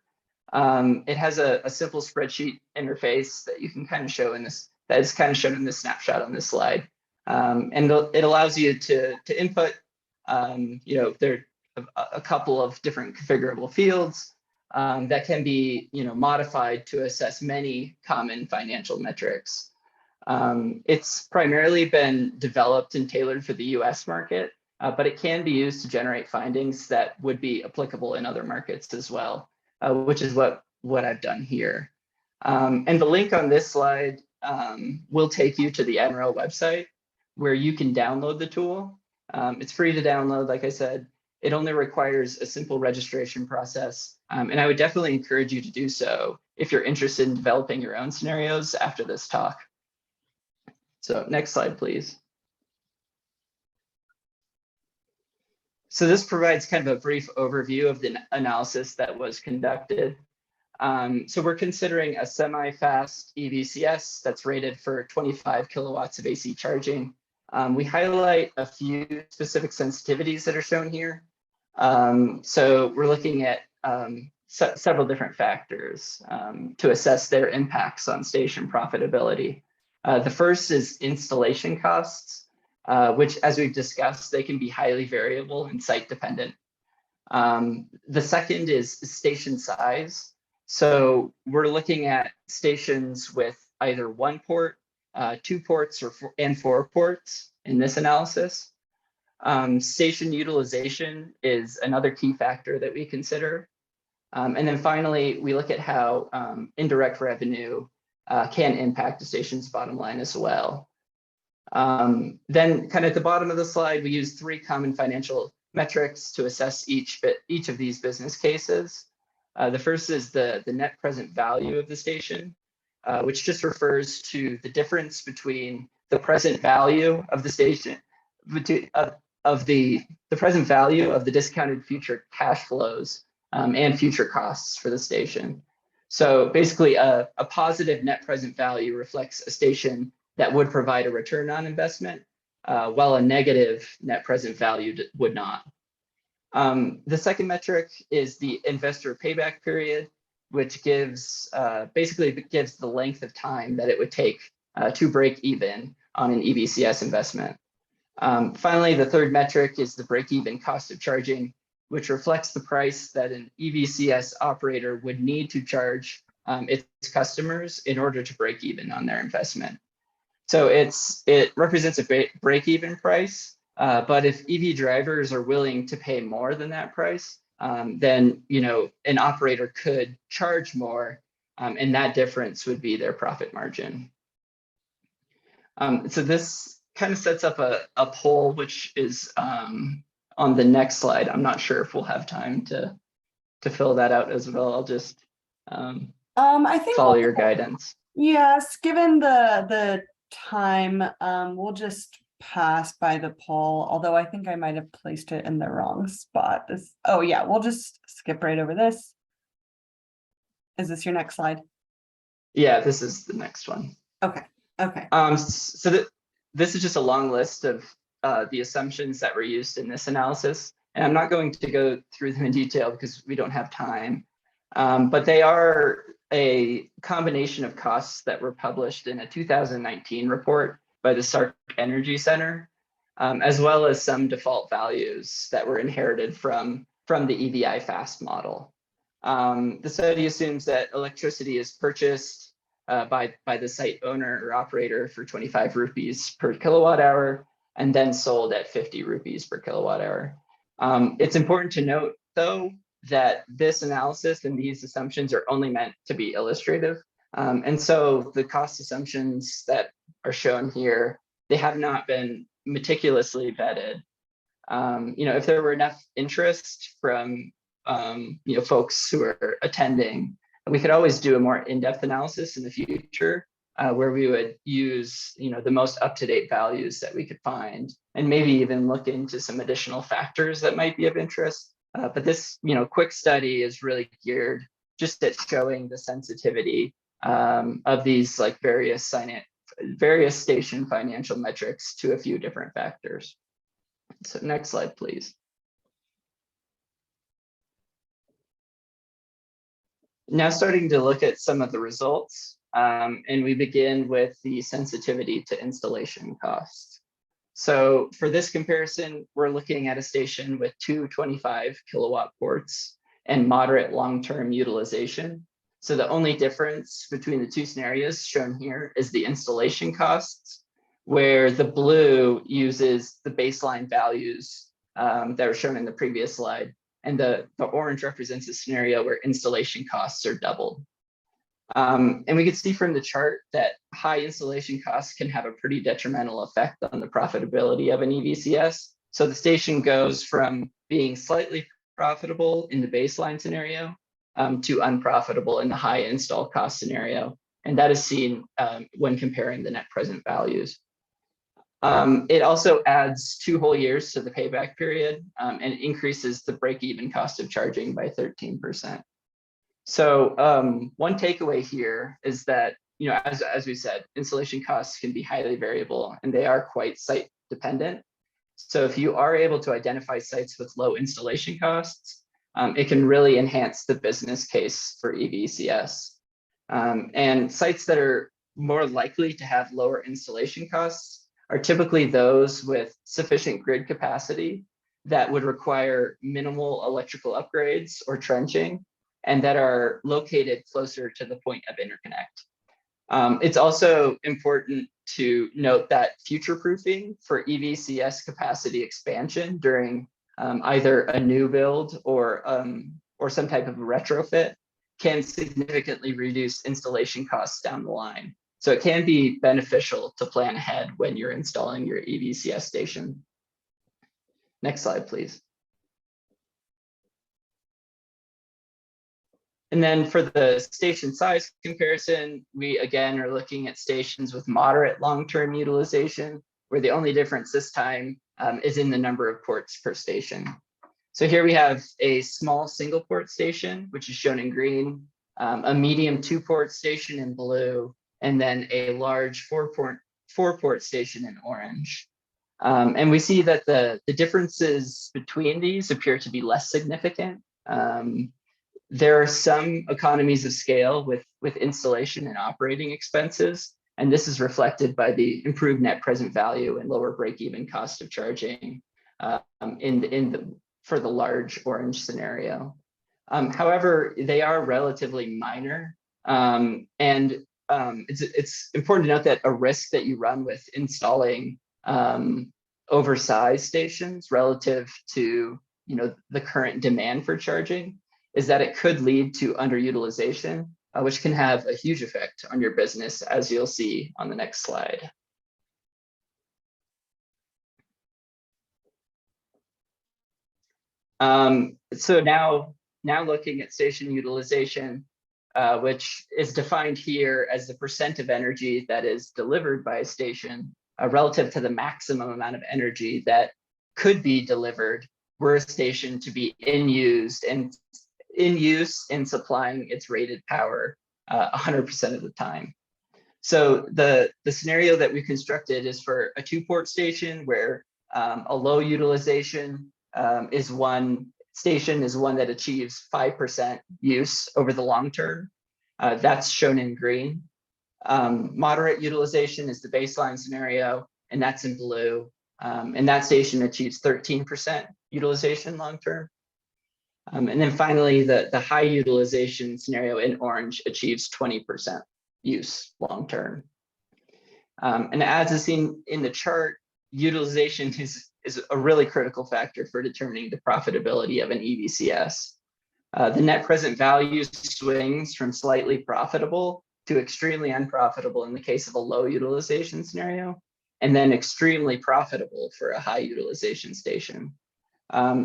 Speaker 7: It has a simple spreadsheet interface that you can kind of show in this, that is kind of shown in this snapshot on this slide. And it allows you to input, there are a couple of different configurable fields that can be, modified to assess many common financial metrics. It's primarily been developed and tailored for the US market, but it can be used to generate findings that would be applicable in other markets as well, which is what I've done here. And the link on this slide will take you to the NREL website where you can download the tool. It's free to download, like I said. It only requires a simple registration process. And I would definitely encourage you to do so if you're interested in developing your own scenarios after this talk. So next slide, please. So this provides kind of a brief overview of the analysis that was conducted. So we're considering a semi-fast EVCS that's rated for 25 kilowatts of AC charging. We highlight a few specific sensitivities that are shown here. So we're looking at several different factors to assess their impacts on station profitability. The first is installation costs, which, as we've discussed, they can be highly variable and site dependent. The second is station size. So we're looking at stations with either one port, 2 ports, and 4 ports in this analysis. Station utilization is another key factor that we consider. And then finally, we look at how indirect revenue can impact the station's bottom line as well. Then kind of at the bottom of the slide, we use 3 common financial metrics to assess each of these business cases. The first is the net present value of the station, which just refers to the difference between the present value of the station, the present value of the discounted future cash flows and future costs for the station. So basically, a positive net present value reflects a station that would provide a return on investment, while a negative net present value would not. The second metric is the investor payback period, which basically gives the length of time that it would take to break even on an EVCS investment. Finally, the third metric is the break-even cost of charging, which reflects the price that an EVCS operator would need to charge its customers in order to break even on their investment. So it represents a break-even price, but if EV drivers are willing to pay more than that price, then an operator could charge more, and that difference would be their profit margin. So this kind of sets up a poll, which is on the next slide. I'm not sure if we'll have time to fill that out as well. I'll just
Speaker 1: I think
Speaker 7: follow your guidance.
Speaker 1: Yes, given the time, we'll just pass by the poll, although I think I might have placed it in the wrong spot. Oh yeah, we'll just skip right over this. Is this your next slide?
Speaker 7: Yeah, this is the next one.
Speaker 1: Okay.
Speaker 7: So this is just a long list of the assumptions that were used in this analysis. And I'm not going to go through them in detail because we don't have time. But they are a combination of costs that were published in a 2019 report by the Sark Energy Center. as well as some default values that were inherited from the EVI fast model. The study assumes that electricity is purchased by the site owner or operator for 25 rupees per kilowatt hour and then sold at 50 rupees per kilowatt hour. It's important to note, though, that this analysis and these assumptions are only meant to be illustrative. And so the cost assumptions that are shown here, they have not been meticulously vetted. If there were enough interest from folks who are attending, we could always do a more in-depth analysis in the future where we would use the most up-to-date values that we could find, and maybe even look into some additional factors that might be of interest. But this quick study is really geared just at showing the sensitivity of these various station financial metrics to a few different factors. So next slide, please. Now starting to look at some of the results, and we begin with the sensitivity to installation costs. So for this comparison, we're looking at a station with 2 25 kilowatt ports and moderate long-term utilization. So the only difference between the two scenarios shown here is the installation costs, where the blue uses the baseline values that were shown in the previous slide, and the orange represents a scenario where installation costs are doubled. And we can see from the chart that high installation costs can have a pretty detrimental effect on the profitability of an EVCS. So the station goes from being slightly profitable in the baseline scenario to unprofitable in the high install cost scenario. And that is seen when comparing the net present values. It also adds 2 whole years to the payback period and increases the break-even cost of charging by 13%. So one takeaway here is that, as we said, installation costs can be highly variable and they are quite site dependent. So if you are able to identify sites with low installation costs, it can really enhance the business case for EVCS. And sites that are more likely to have lower installation costs are typically those with sufficient grid capacity that would require minimal electrical upgrades or trenching, and that are located closer to the point of interconnect. It's also important to note that future-proofing for EVCS capacity expansion during either a new build or some type of retrofit can significantly reduce installation costs down the line. So it can be beneficial to plan ahead when you're installing your EVCS station. Next slide, please. And then for the station size comparison, we again are looking at stations with moderate long-term utilization, where the only difference this time is in the number of ports per station. So here we have a small single port station, which is shown in green, a medium 2-port station in blue, and then a large 4-port station in orange. And we see that the differences between these appear to be less significant. There are some economies of scale with installation and operating expenses, and this is reflected by the improved net present value and lower break-even cost of charging for the large orange scenario. However, they are relatively minor, and it's important to note that a risk that you run with installing oversized stations relative to the current demand for charging is that it could lead to underutilization, which can have a huge effect on your business, as you'll see on the next slide. So now looking at station utilization, which is defined here as the percent of energy that is delivered by a station relative to the maximum amount of energy that could be delivered were a station to be in use and supplying its rated power 100% of the time. So the scenario that we constructed is for a 2-port station where a low utilization is one that achieves 5% use over the long term. That's shown in green. Moderate utilization is the baseline scenario, and that's in blue. And that station achieves 13% utilization long-term. And then finally, the high utilization scenario in orange achieves 20% use long-term. And as is seen in the chart, utilization is a really critical factor for determining the profitability of an EVCS. The net present value swings from slightly profitable to extremely unprofitable in the case of a low utilization scenario, and then extremely profitable for a high utilization station.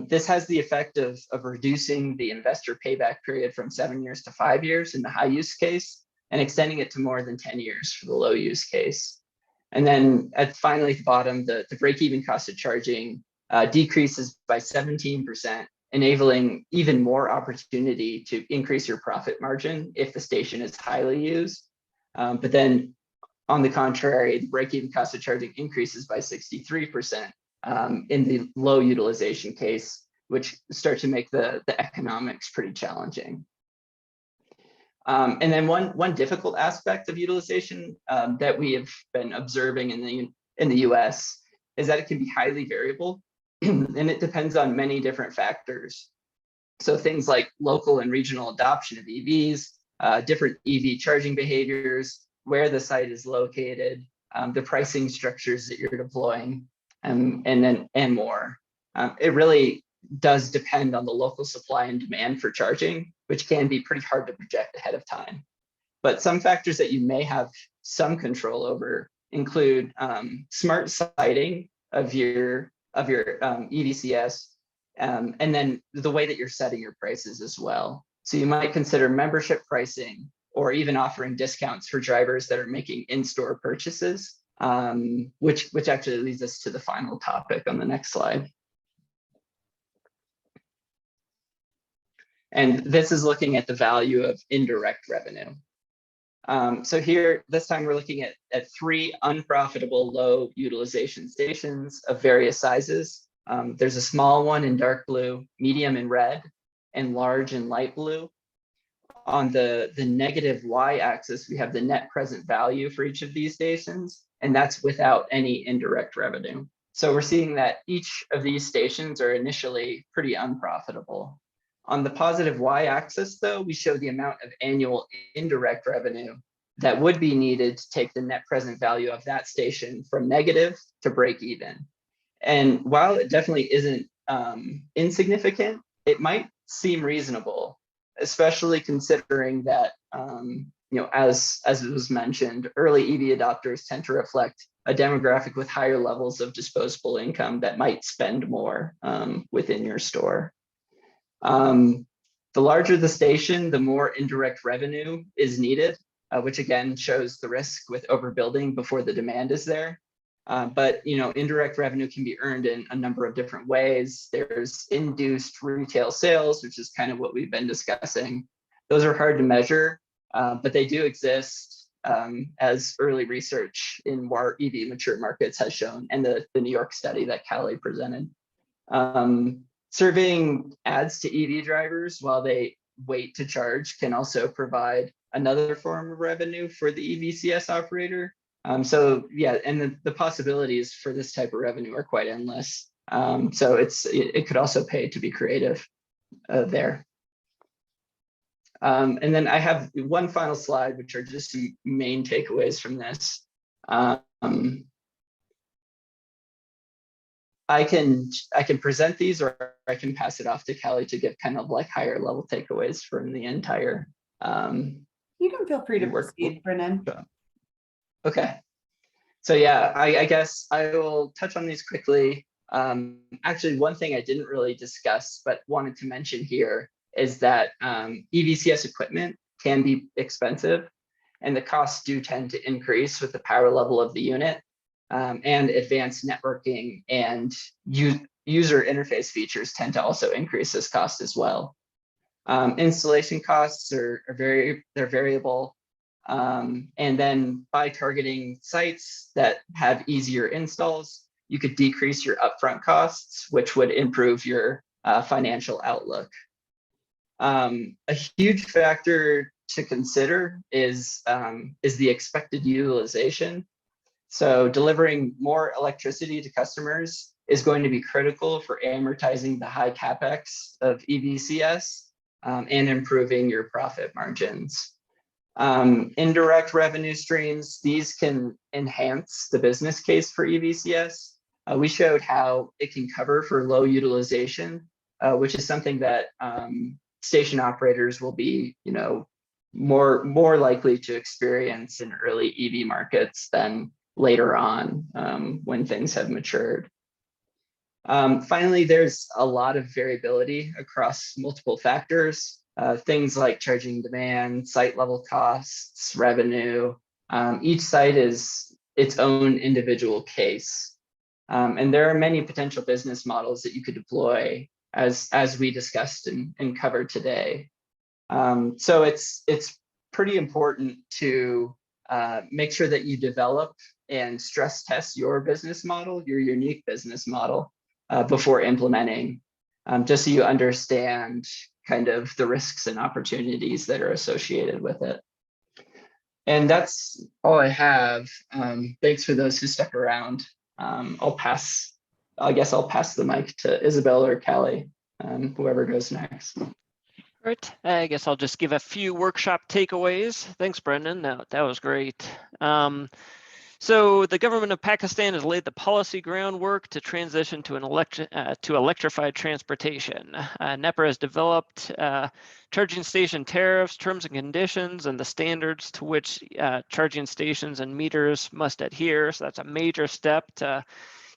Speaker 7: This has the effect of reducing the investor payback period from 7 years to 5 years in the high use case, and extending it to more than 10 years for the low use case. And then finally at the bottom, the break-even cost of charging decreases by 17%, enabling even more opportunity to increase your profit margin if the station is highly used. But then on the contrary, the break-even cost of charging increases by 63% in the low utilization case, which starts to make the economics pretty challenging. And then one difficult aspect of utilization that we have been observing in the US is that it can be highly variable and it depends on many different factors. So things like local and regional adoption of EVs, different EV charging behaviors, where the site is located, the pricing structures that you're deploying, and more. It really does depend on the local supply and demand for charging, which can be pretty hard to project ahead of time. But some factors that you may have some control over include smart siting of your EVCS, and then the way that you're setting your prices as well. So you might consider membership pricing or even offering discounts for drivers that are making in-store purchases, which actually leads us to the final topic on the next slide. And this is looking at the value of indirect revenue. So here, this time we're looking at 3 unprofitable low utilization stations of various sizes. There's a small one in dark blue, medium in red, and large in light blue. On the negative y-axis, we have the net present value for each of these stations, and that's without any indirect revenue. So we're seeing that each of these stations are initially pretty unprofitable. On the positive y-axis, though, we show the amount of annual indirect revenue that would be needed to take the net present value of that station from negative to break even. And while it definitely isn't insignificant, it might seem reasonable, especially considering that, as it was mentioned, early EV adopters tend to reflect a demographic with higher levels of disposable income that might spend more within your store. The larger the station, the more indirect revenue is needed, which again shows the risk with overbuilding before the demand is there. But indirect revenue can be earned in a number of different ways. There's induced retail sales, which is kind of what we've been discussing. Those are hard to measure, but they do exist, as early research in more EV mature markets has shown, and the New York study that Callie presented. Serving ads to EV drivers while they wait to charge can also provide another form of revenue for the EVCS operator. So yeah, and the possibilities for this type of revenue are quite endless. So it could also pay to be creative there. And then I have one final slide, which are just some main takeaways from this. I can present these, or I can pass it off to Callie to give kind of like higher level takeaways from the entire.
Speaker 1: You can feel free to proceed, Brennan.
Speaker 7: Okay. So yeah, I guess I will touch on these quickly. Actually, one thing I didn't really discuss, but wanted to mention here is that EVCS equipment can be expensive, and the costs do tend to increase with the power level of the unit. And advanced networking and user interface features tend to also increase this cost as well. Installation costs are variable. And then by targeting sites that have easier installs, you could decrease your upfront costs, which would improve your financial outlook. A huge factor to consider is the expected utilization. So delivering more electricity to customers is going to be critical for amortizing the high CapEx of EVCS and improving your profit margins. Indirect revenue streams, these can enhance the business case for EVCS. We showed how it can cover for low utilization, which is something that station operators will be, more likely to experience in early EV markets than later on when things have matured. Finally, there's a lot of variability across multiple factors. Things like charging demand, site level costs, revenue. Each site is its own individual case. And there are many potential business models that you could deploy as we discussed and covered today. So it's pretty important to make sure that you develop and stress test your business model, your unique business model before implementing, just so you understand kind of the risks and opportunities that are associated with it. And that's all I have. Thanks for those who stuck around. I guess I'll pass the mic to Isabel or Callie, whoever goes next.
Speaker 3: Right. I guess I'll just give a few workshop takeaways. Thanks, Brendan. That was great. So the government of Pakistan has laid the policy groundwork to transition to electrified transportation. NEPRA has developed charging station tariffs, terms and conditions, and the standards to which charging stations and meters must adhere. So that's a major step to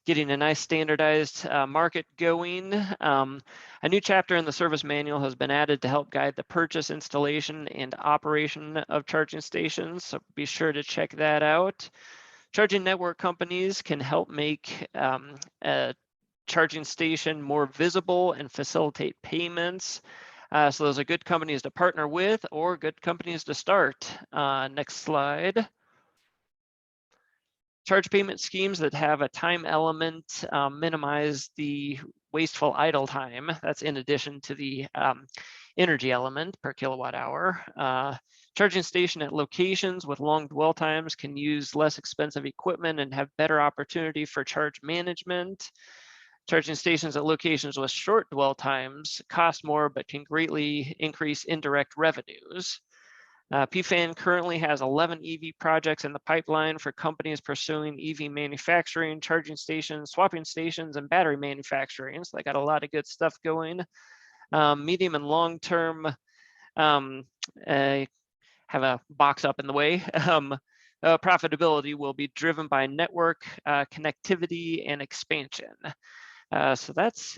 Speaker 3: getting a nice standardized market going. A new chapter in the service manual has been added to help guide the purchase, installation, and operation of charging stations. So be sure to check that out. Charging network companies can help make a charging station more visible and facilitate payments. So those are good companies to partner with or good companies to start. Next slide. Charge payment schemes that have a time element minimize the wasteful idle time. That's in addition to the energy element per kilowatt hour. Charging station at locations with long dwell times can use less expensive equipment and have better opportunity for charge management. Charging stations at locations with short dwell times cost more but can greatly increase indirect revenues. PFAN currently has 11 EV projects in the pipeline for companies pursuing EV manufacturing, charging stations, swapping stations, and battery manufacturing. So they got a lot of good stuff going. Medium and long term, have a box up in the way. Profitability will be driven by network connectivity and expansion. So that's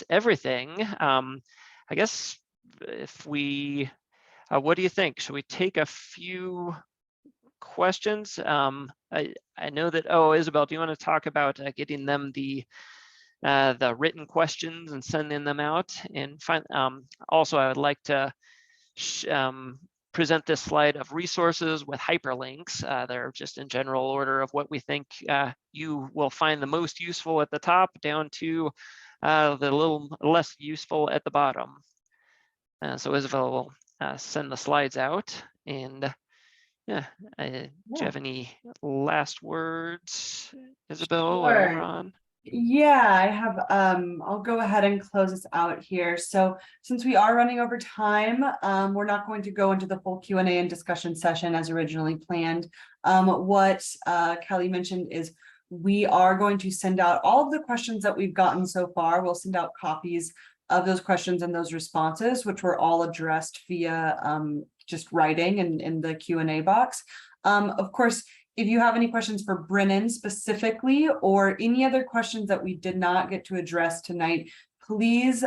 Speaker 3: everything. I guess if we, what do you think? Should we take a few questions? I know that, Isabel, do you want to talk about getting them the written questions and sending them out? And also, I would like to present this slide of resources with hyperlinks. They're just in general order of what we think you will find the most useful at the top down to the little less useful at the bottom. So Isabel will send the slides out. And do you have any last words, Isabel or Imran?
Speaker 1: Yeah, I have, I'll go ahead and close this out here. So since we are running over time, we're not going to go into the full Q&A and discussion session as originally planned. What Kelly mentioned is we are going to send out all of the questions that we've gotten so far. We'll send out copies of those questions and those responses, which were all addressed via just writing in the Q&A box. Of course, if you have any questions for Brennan specifically, or any other questions that we did not get to address tonight, please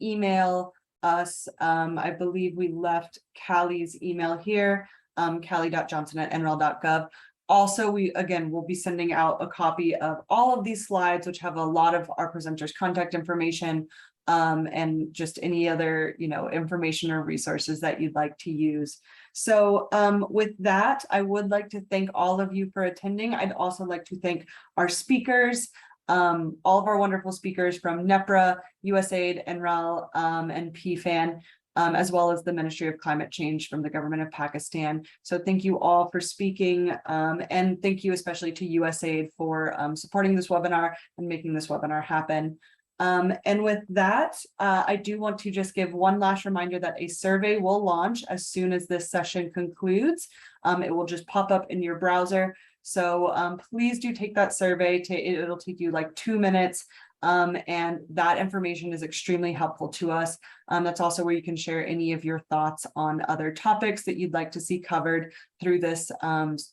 Speaker 1: email us. I believe we left Callie's email here, callie.johnson@nrel.gov. Also, we'll be sending out a copy of all of these slides, which have a lot of our presenters' contact information, and just any other, information or resources that you'd like to use. So with that, I would like to thank all of you for attending. I'd also like to thank our speakers, all of our wonderful speakers from NEPRA, USAID, NREL, and PFAN. as well as the Ministry of Climate Change from the government of Pakistan. So thank you all for speaking, and thank you especially to USAID for supporting this webinar and making this webinar happen. And with that, I do want to just give one last reminder that a survey will launch as soon as this session concludes. It will just pop up in your browser. So please do take that survey. It'll take you like 2 minutes. And that information is extremely helpful to us. That's also where you can share any of your thoughts on other topics that you'd like to see covered through this,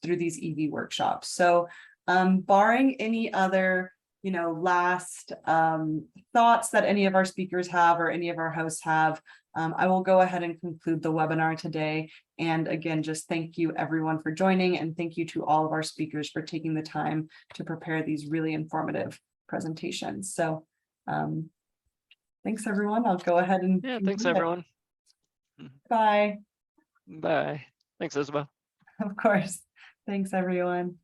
Speaker 1: through these EV workshops. So barring any other last thoughts that any of our speakers have or any of our hosts have, I will go ahead and conclude the webinar today. And again, just thank you everyone for joining, and thank you to all of our speakers for taking the time to prepare these really informative presentations. So thanks everyone. I'll go ahead and
Speaker 3: Thanks everyone.
Speaker 1: Bye.
Speaker 3: Bye. Thanks, Isabel.
Speaker 1: Of course. Thanks everyone.